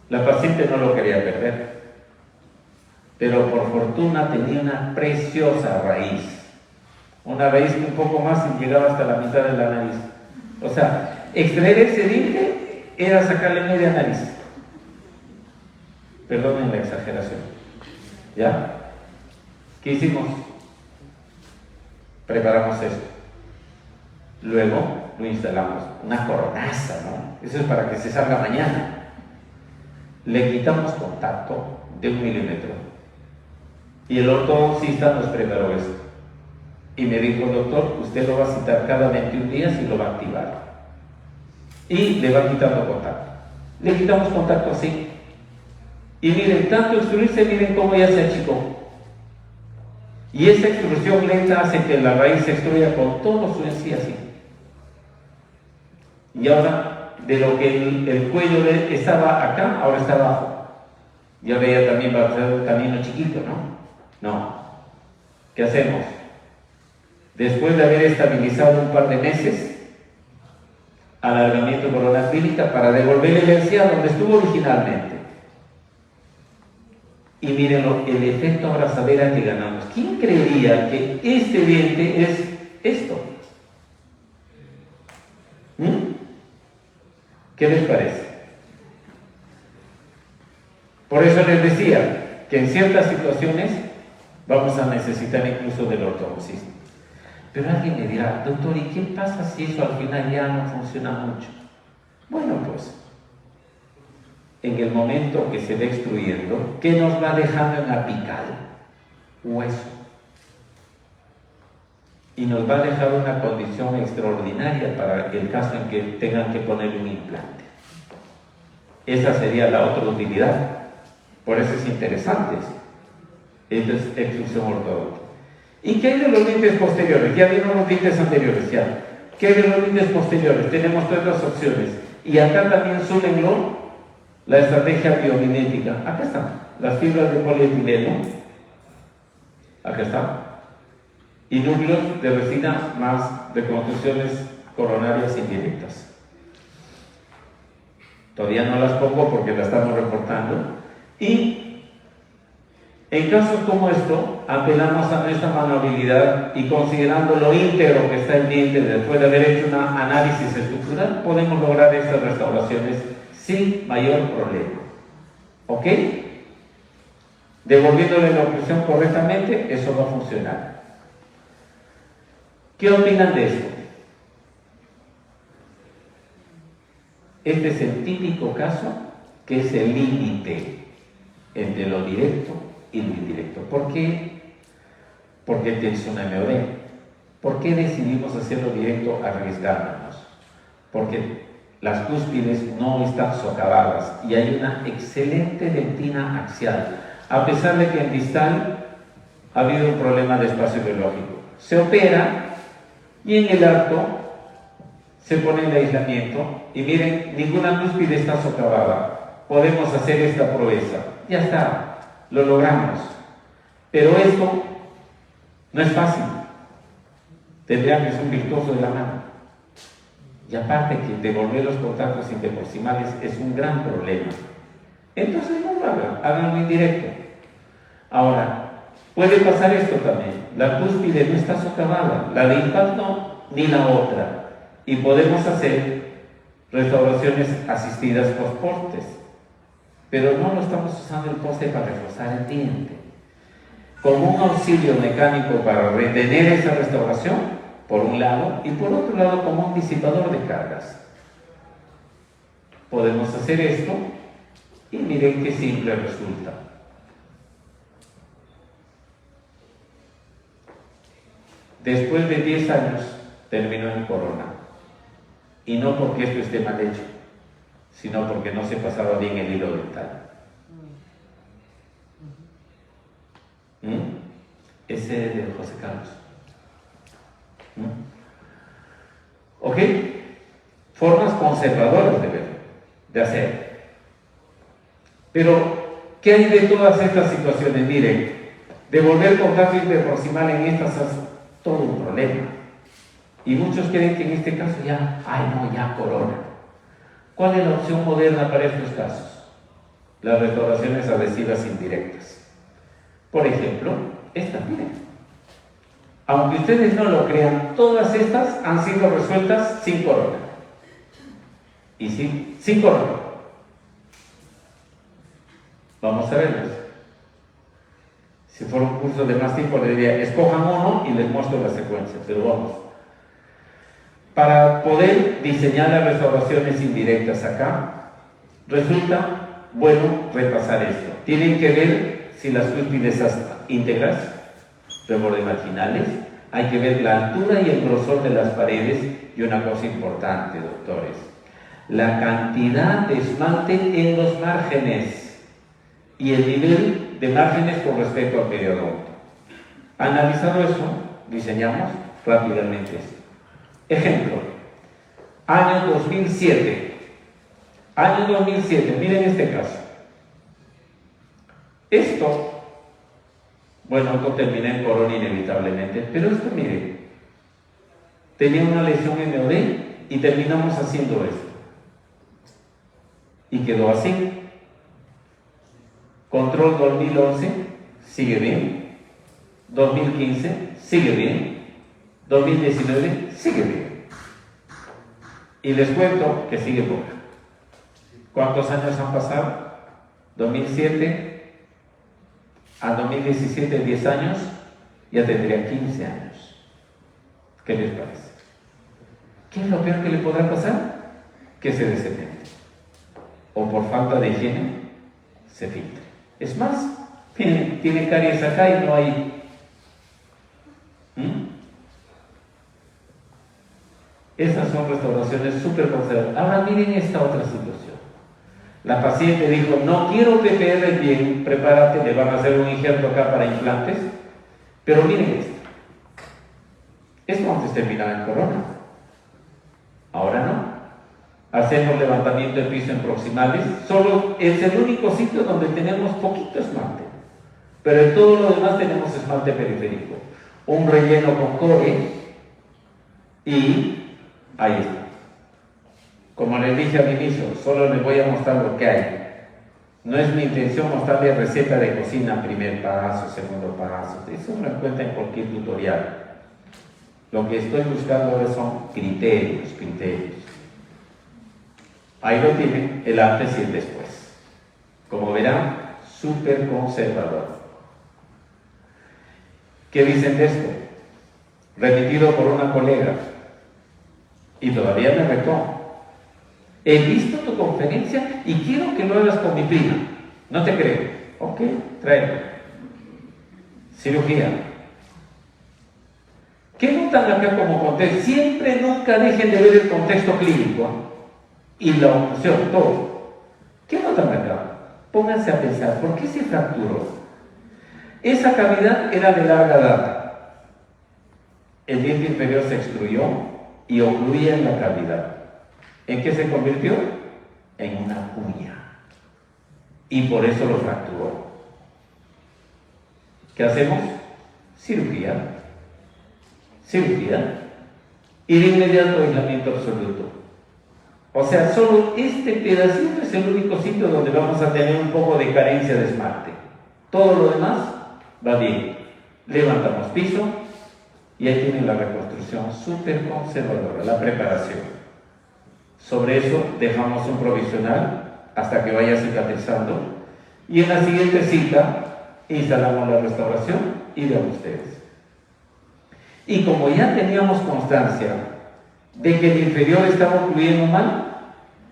la paciente no lo quería perder, pero por fortuna tenía una preciosa raíz. Una raíz que un poco más llegaba hasta la mitad de la nariz. O sea, extraer ese diente era sacarle media nariz. Perdonen la exageración. ¿Ya? ¿Qué hicimos? Preparamos esto. Luego lo instalamos. Una coronaza, ¿no? Eso es para que se salga mañana. Le quitamos contacto de 1 milímetro. Y el ortodoncista nos preparó esto. Y me dijo, doctor, usted lo va a citar cada 21 días y lo va a activar. Y le va quitando contacto. Le quitamos contacto así. Y miren, tanto extruirse, miren cómo ya se achicó. Y esa extrusión lenta hace que la raíz se extruya con todo su encía así. Y ahora, de lo que el cuello estaba acá, ahora está abajo. Y ahora ya también va a ser un camino chiquito, ¿no? No. ¿Qué hacemos? Después de haber estabilizado un par de meses, alargamiento corona clínica para devolverle la encía donde estuvo originalmente. Y mírenlo, el efecto abrazadera que ganamos. ¿Quién creería que este diente es esto? ¿Qué les parece? Por eso les decía que en ciertas situaciones vamos a necesitar incluso del ortodoncista. Pero alguien me dirá, doctor, ¿y qué pasa si eso al final ya no funciona mucho? Bueno, pues, en el momento que se va extruyendo, ¿qué nos va dejando en apical? Hueso. Y nos va a dejar una condición extraordinaria para el caso en que tengan que poner un implante. Esa sería la otra utilidad. Por eso es interesante. Esta es extrusión ortodóntica. ¿Y qué hay de los dientes posteriores? Ya vieron los dientes anteriores, ya. ¿Qué hay de los dientes posteriores? Tenemos todas las opciones. Y acá también súmenlo la estrategia biomimética. Acá están las fibras de polietileno. Acá están. Y núcleos de resina más de construcciones coronarias indirectas. Todavía no las pongo porque las estamos reportando. Y en casos como esto, apelamos a nuestra manualidad y considerando lo íntegro que está el diente después de haber hecho un análisis estructural, podemos lograr estas restauraciones sin mayor problema. ¿Ok? Devolviéndole la oclusión correctamente, eso va a funcionar. ¿Qué opinan de esto? Este es el típico caso que es el límite entre lo directo y lo indirecto. ¿Por qué? Porque tienes una MOD. ¿Por qué decidimos hacerlo directo arriesgándonos? Porque las cúspides no están socavadas y hay una excelente dentina axial, a pesar de que en distal ha habido un problema de espacio biológico. Se opera y en el arco se pone el aislamiento y miren, ninguna cúspide está socavada. Podemos hacer esta proeza. Ya está, lo logramos. Pero esto no es fácil. Tendrían que ser un virtuoso de la mano. Y aparte que devolver los contactos interproximales es un gran problema. Entonces no lo hagan, háganlo indirecto. Ahora, puede pasar esto también. La cúspide no está socavada, la de impacto ni la otra. Y podemos hacer restauraciones asistidas post-postes. Pero no lo estamos usando el poste para reforzar el diente. Como un auxilio mecánico para retener esa restauración, por un lado, y por otro lado como un disipador de cargas. Podemos hacer esto y miren qué simple resulta. Después de 10 años terminó en corona. Y no porque esto esté mal hecho, sino porque no se pasaba bien el hilo dental. Ese es de José Carlos. ¿Ok? Formas conservadoras de hacer. Pero, ¿qué hay de todas estas situaciones? Miren, devolver contacto interproximal en estas es todo un problema. Y muchos creen que en este caso ya, ya corona. ¿Cuál es la opción moderna para estos casos? Las restauraciones adhesivas indirectas. Por ejemplo, esta, miren. Aunque ustedes no lo crean, todas estas han sido resueltas sin corona. Y sí, sin corona. Vamos a verlas. Si fuera un curso de más tiempo, les diría, escojan uno y les muestro la secuencia, pero vamos. Para poder diseñar las restauraciones indirectas acá, resulta bueno repasar esto. Tienen que ver si las cúspides íntegras, de borde marginales, hay que ver la altura y el grosor de las paredes y una cosa importante, doctores, la cantidad de esmalte en los márgenes y el nivel de márgenes con respecto al periodonto. Analizado eso, diseñamos rápidamente esto. Ejemplo, año 2007. Año 2007, miren este caso. Esto, no terminé en corona inevitablemente, pero esto, miren, tenía una lesión MOD y terminamos haciendo esto. Y quedó así. Control 2011, sigue bien. 2015, sigue bien. 2019, sigue bien. Y les cuento que sigue poca. ¿Cuántos años han pasado? 2007 a 2017, 10 años, ya tendría 15 años. ¿Qué les parece? ¿Qué es lo peor que le podrá pasar? Que se desemente. O por falta de higiene, se filtre. Es más, tiene caries acá y no hay. Esas son restauraciones súper conservadoras. Ahora miren esta otra situación. La paciente dijo, no quiero PPR bien, prepárate, le van a hacer un injerto acá para implantes. Pero miren esto. Esto antes terminaba en corona. Ahora no. Hacemos levantamiento de piso en proximales. Solo es el único sitio donde tenemos poquito esmalte. Pero en todo lo demás tenemos esmalte periférico. Un relleno con core y ahí está. Como les dije al inicio, solo les voy a mostrar lo que hay. No es mi intención mostrarles receta de cocina, primer paso, segundo paso. Eso me lo encuentra en cualquier tutorial. Lo que estoy buscando ahora son criterios. Ahí lo tienen, el antes y el después. Como verán, súper conservador. ¿Qué dicen de esto? Remitido por una colega. Y todavía me retó. He visto tu conferencia y quiero que lo hagas con mi prima. No te creo. Ok, tráelo. Cirugía. ¿Qué notan acá como contexto? Siempre, nunca dejen de ver el contexto clínico, ¿eh? Y la oclusión, todo. ¿Qué notan acá? Pónganse a pensar, ¿por qué se fracturó? Esa cavidad era de larga data. El diente inferior se extruyó y ocluía en la cavidad. ¿En qué se convirtió? En una uña. Y por eso lo fracturó. ¿Qué hacemos? Cirugía. Cirugía. Y de inmediato aislamiento absoluto. O sea, solo este pedacito es el único sitio donde vamos a tener un poco de carencia de esmalte. Todo lo demás va bien. Levantamos piso y ahí tienen la reconstrucción súper conservadora, la preparación. Sobre eso dejamos un provisional hasta que vaya cicatrizando y en la siguiente cita instalamos la restauración y vean ustedes. Y como ya teníamos constancia de que el inferior estaba ocluyendo mal,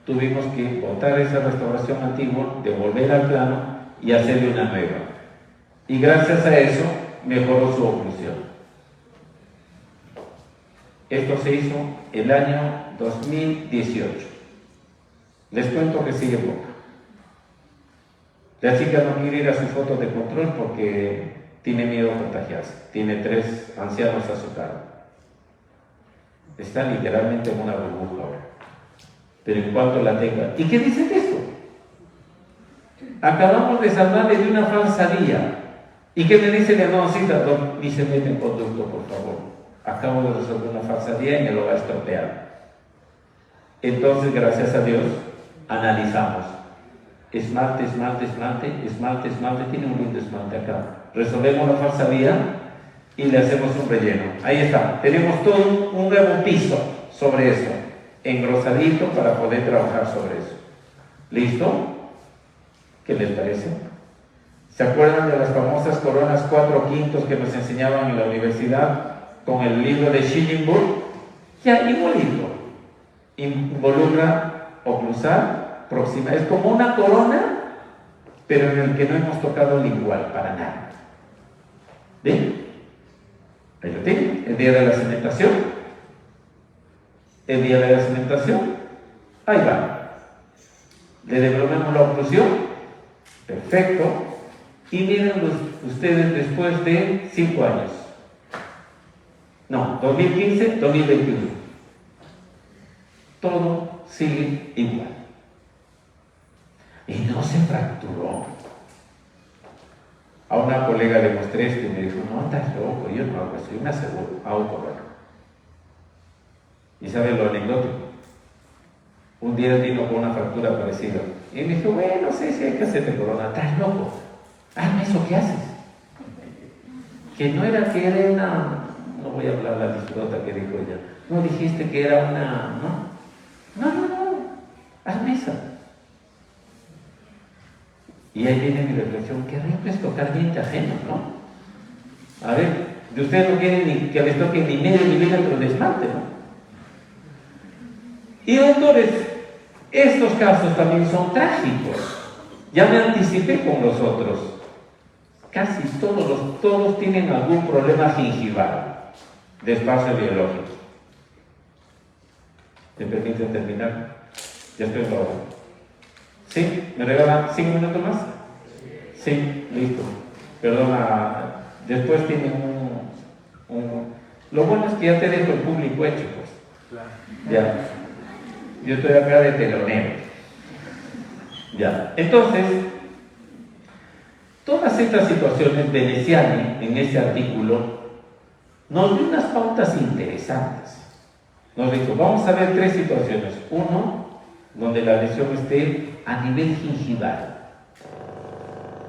tuvimos que botar esa restauración antigua, devolver al plano y hacerle una nueva. Y gracias a eso mejoró su oclusión. Esto se hizo el año 2018. Les cuento que sigue boca. La chica no quiere ir a su foto de control porque tiene miedo a contagiarse. Tiene 3 ancianos a su cargo. Está literalmente en una burbuja ahora. Pero en cuanto la tenga. ¿Y qué dice de esto? Acabamos de salvarle de una falsa vía. ¿Y qué me dice la noncita? Ni se mete en conducto, por favor. Acabo de resolver una falsa vía y me lo va a estropear. Entonces, gracias a Dios, analizamos. Esmalte, esmalte, esmalte, esmalte, esmalte. Tiene un lindo esmalte acá. Resolvemos la falsa vía y le hacemos un relleno. Ahí está. Tenemos todo un nuevo piso sobre eso. Engrosadito para poder trabajar sobre eso. ¿Listo? ¿Qué les parece? ¿Se acuerdan de las famosas coronas 4/5 que nos enseñaban en la universidad con el libro de Schillingburg? Ya, igualito. Involucra oclusal, proximal. Es como una corona, pero en el que no hemos tocado el igual para nada. ¿Ven? Ahí lo tienen. El día de la cementación. El día de la cementación. Ahí va. Le devolvemos la oclusión. Perfecto. Y miren ustedes después de 5 años. No, 2015, 2021. Todo sigue igual. Y no se fracturó. A una colega le mostré esto y me dijo, no, estás loco, yo no hago eso, yo me aseguro, hago corona. ¿Y sabe lo anecdótico? Un día vino con una fractura parecida. Y me dijo, bueno, sí, hay que hacerte corona, estás loco. Hazme eso que haces. Que no era que era una, no voy a hablar la disfruta que dijo ella, no dijiste que era una, no, hazme esa. Y ahí viene mi reflexión, qué rico es tocar diente ajeno, ¿no? A ver, de ustedes no quieren ni que les toquen ni medio milímetro de esmalte, ¿no? Y doctores, estos casos también son trágicos. Ya me anticipé con los otros. Casi todos tienen algún problema gingival de espacio biológico. ¿Me permiten terminar? Ya estoy en la hora. ¿Sí? ¿Me regalan 5 minutos más? Sí, listo. Perdona, después tienen Lo bueno es que ya te dejo el público hecho, pues. Claro. Ya. Yo estoy acá de telonero. Ya. Entonces, todas estas situaciones, Veneziani, en ese artículo, nos dio unas pautas interesantes. Nos dijo, vamos a ver 3 situaciones. Uno, donde la lesión esté a nivel gingival.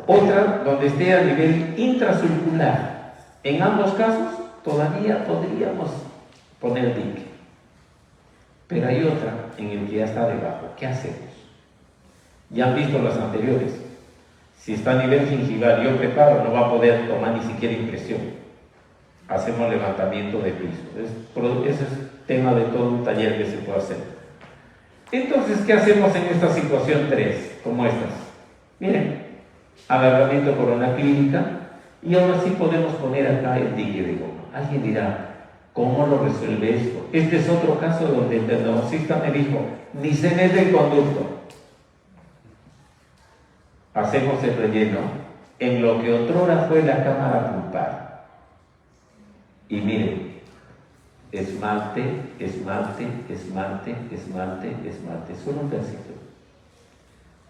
Otra, donde esté a nivel intracircular. En ambos casos, todavía podríamos poner dique. Pero hay otra en el que ya está debajo. ¿Qué hacemos? Ya han visto las anteriores. Si está a nivel gingival, yo preparo, no va a poder tomar ni siquiera impresión. Hacemos levantamiento de piso. Ese es tema de todo un taller que se puede hacer. Entonces, ¿qué hacemos en esta situación 3? Como estas. Miren, alargamiento de corona clínica y ahora sí podemos poner acá el dique de goma. Alguien dirá, ¿Cómo lo resuelve esto? Este es otro caso donde el endodoncista me dijo, ni se mete el conducto. Hacemos el relleno en lo que otrora fue la cámara pulpar. Y miren, esmalte, esmalte, esmalte, esmalte, esmalte, solo un pedacito.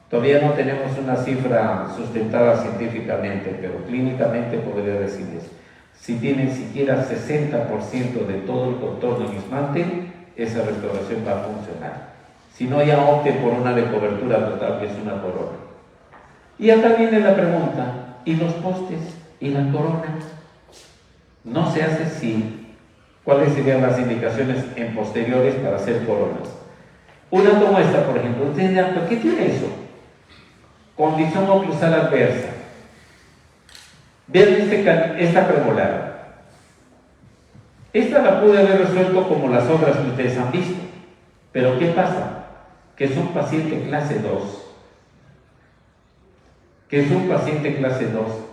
Todavía no tenemos una cifra sustentada científicamente, pero clínicamente podría decirles, si tienen siquiera 60% de todo el contorno en esmalte, esa restauración va a funcionar. Si no, ya opte por una de cobertura total, que es una corona. Y acá viene la pregunta, ¿y los postes? ¿Y la corona? No se hace sí. ¿Cuáles serían las indicaciones en posteriores para hacer coronas? Una como esta, por ejemplo. Ustedes dirán, ¿qué tiene eso? Condición oclusal adversa. Vean esta premolar. Esta la pude haber resuelto como las otras que ustedes han visto. Pero ¿qué pasa? Que es un paciente clase 2.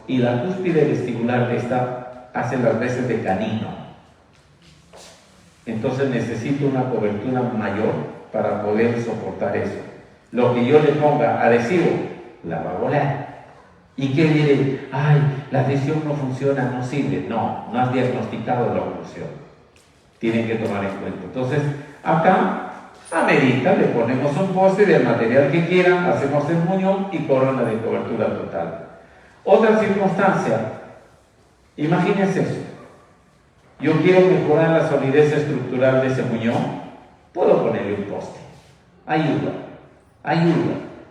Y la cúspide vestibular de esta hace las veces de canino. Entonces necesito una cobertura mayor para poder soportar eso. Lo que yo le ponga adhesivo, la va a volar. ¿Y qué diré? Ay, la adhesión no funciona, no sirve. No, no has diagnosticado la oclusión. Tienen que tomar en cuenta. Entonces, acá, a medida, le ponemos un poste del material que quieran, hacemos el muñón y corona de cobertura total. Otra circunstancia, imagínense eso. Yo quiero mejorar la solidez estructural de ese muñón, puedo ponerle un poste. Ayuda,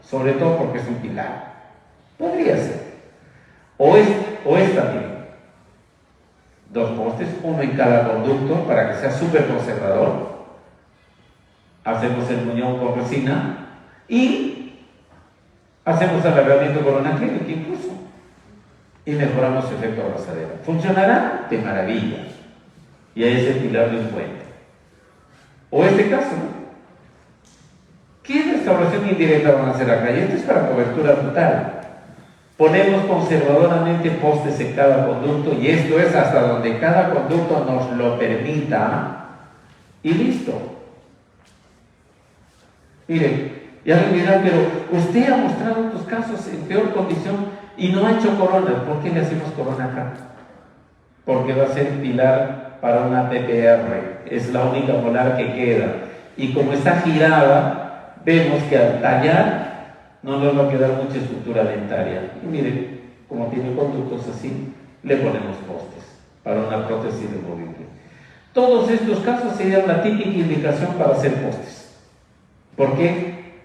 sobre todo porque es un pilar. Podría ser. O esta, miren. 2 postes, uno en cada conducto para que sea súper conservador. Hacemos el muñón con resina y hacemos alargamiento corona clínica incluso. Y mejoramos su efecto abrazadera. ¿Funcionará? De maravilla. Y a ese pilar de un puente. O este caso, ¿no? ¿Qué restauración indirecta van a hacer acá? Y esto es para cobertura total. Ponemos conservadoramente postes en cada conducto y esto es hasta donde cada conducto nos lo permita y listo. Miren, ya me dirán, pero usted ha mostrado otros casos en peor condición y no ha hecho corona. ¿Por qué le hacemos corona acá? Porque va a ser pilar para una PPR. Es la única molar que queda. Y como está girada, vemos que al tallar no nos va a quedar mucha estructura dentaria. Y miren, como tiene conductos así, le ponemos postes para una prótesis removible. Todos estos casos serían la típica indicación para hacer postes. ¿Por qué?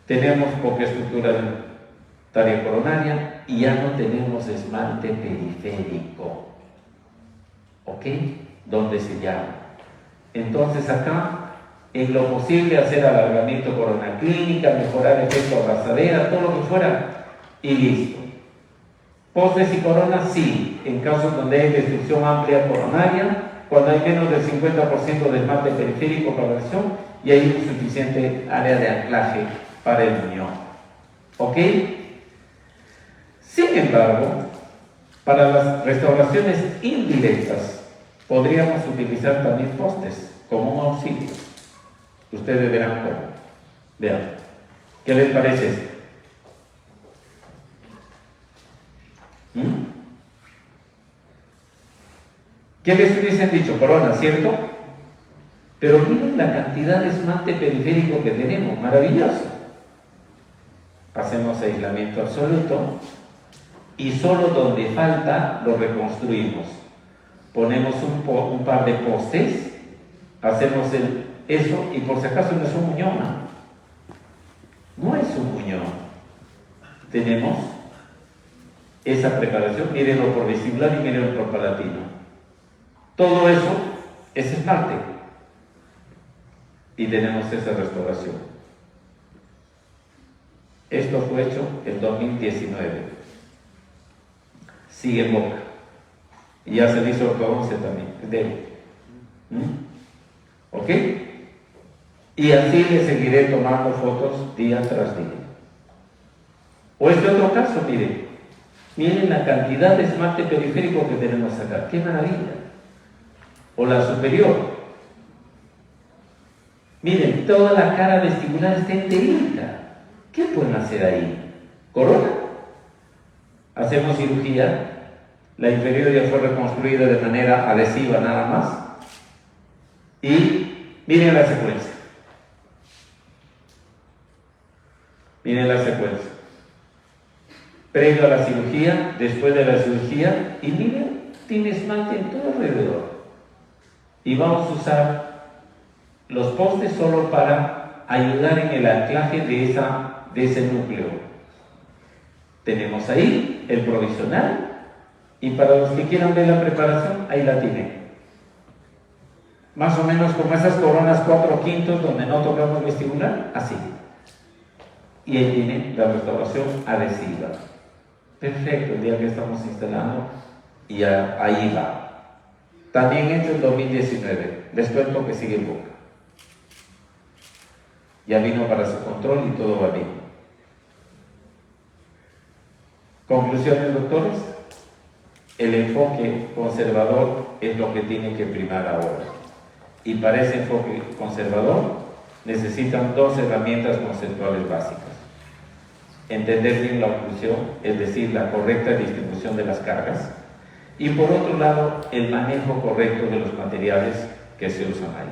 Tenemos poca estructura dentaria coronaria y ya no tenemos esmalte periférico. ¿Ok? ¿Dónde se llama? Entonces acá, en lo posible, hacer alargamiento corona clínica, mejorar efecto abrazadera, todo lo que fuera, y listo. Postes y coronas, sí, en casos donde hay destrucción amplia coronaria, cuando hay menos del 50% de esmalte periférico para la lesión y hay un suficiente área de anclaje para el muñón. ¿Ok? Sin embargo, para las restauraciones indirectas, podríamos utilizar también postes como un auxilio. Ustedes verán cómo. Vean. ¿Qué les parece esto? ¿Qué les hubiesen dicho? Corona, ¿cierto? Pero miren la cantidad de esmalte periférico que tenemos. Maravilloso. Hacemos aislamiento absoluto y solo donde falta lo reconstruimos. Ponemos un par de postes, hacemos eso, y por si acaso no es un muñón, no es un muñón. Tenemos esa preparación, mírenlo por vestibular y mírenlo por palatino. Todo eso es esmalte y tenemos esa restauración. Esto fue hecho en 2019. Sigue en boca. Y ya se le hizo ortodoncia también. ¿Ok? Y así le seguiré tomando fotos día tras día. O este otro caso, miren la cantidad de esmalte periférico que tenemos acá. ¡Qué maravilla! o la superior. Miren, toda la cara vestibular está enterita. ¿Qué pueden hacer ahí? ¿Corona? Hacemos cirugía. La inferior ya fue reconstruida de manera adhesiva nada más. Y miren la secuencia. Miren la secuencia. Previo a la cirugía, después de la cirugía, y miren, tiene esmalte en todo alrededor. Y vamos a usar los postes solo para ayudar en el anclaje de ese núcleo. Tenemos ahí el provisional, y para los que quieran ver la preparación, ahí la tienen. Más o menos como esas coronas 4/5 donde no tocamos vestibular, así. Y ahí tiene la restauración adhesiva. Perfecto, el día que estamos instalando, y ahí va. También hecho en 2019, después lo que sigue en boca. Ya vino para su control y todo va bien. Conclusiones, doctores. El enfoque conservador es lo que tiene que primar ahora. Y para ese enfoque conservador necesitan dos herramientas conceptuales básicas. Entender bien la oclusión, es decir, la correcta distribución de las cargas. Y por otro lado, el manejo correcto de los materiales que se usan ahí.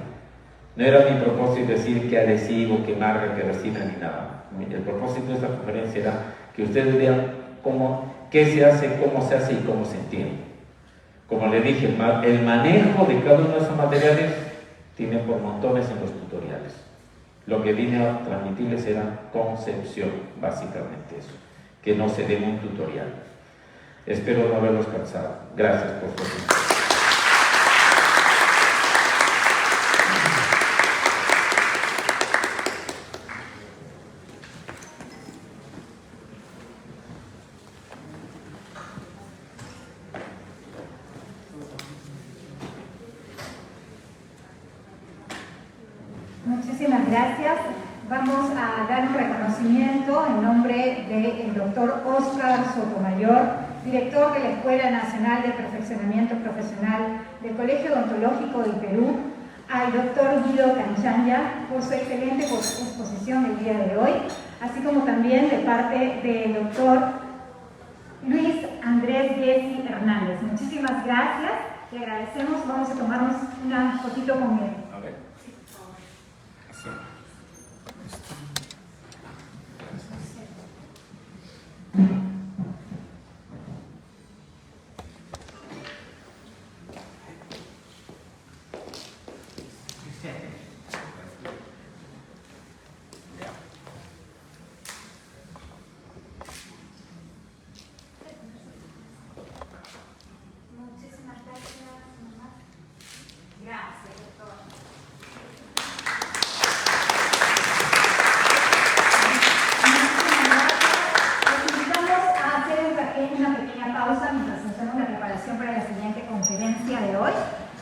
No era mi propósito decir qué adhesivo, qué marca, qué resina, ni nada. El propósito de esta conferencia era que ustedes vean qué se hace, cómo se hace y cómo se entiende. Como le dije, el manejo de cada uno de esos materiales tiene por montones en los tutoriales. Lo que vine a transmitirles era concepción, básicamente eso, que no se dé en un tutorial. Espero no haberlos cansado. Gracias por su atención. Muchísimas gracias. Vamos a dar un reconocimiento en nombre del doctor Óscar Sotomayor, director de la Escuela Nacional de Perfeccionamiento Profesional del Colegio Odontológico del Perú, al doctor Guido Canchanya por su excelente exposición el día de hoy, así como también de parte del doctor Luis Andrés Jessy Hernández. Muchísimas gracias, le agradecemos. Vamos a tomarnos una fotito con él.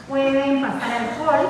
Pueden pasar al hall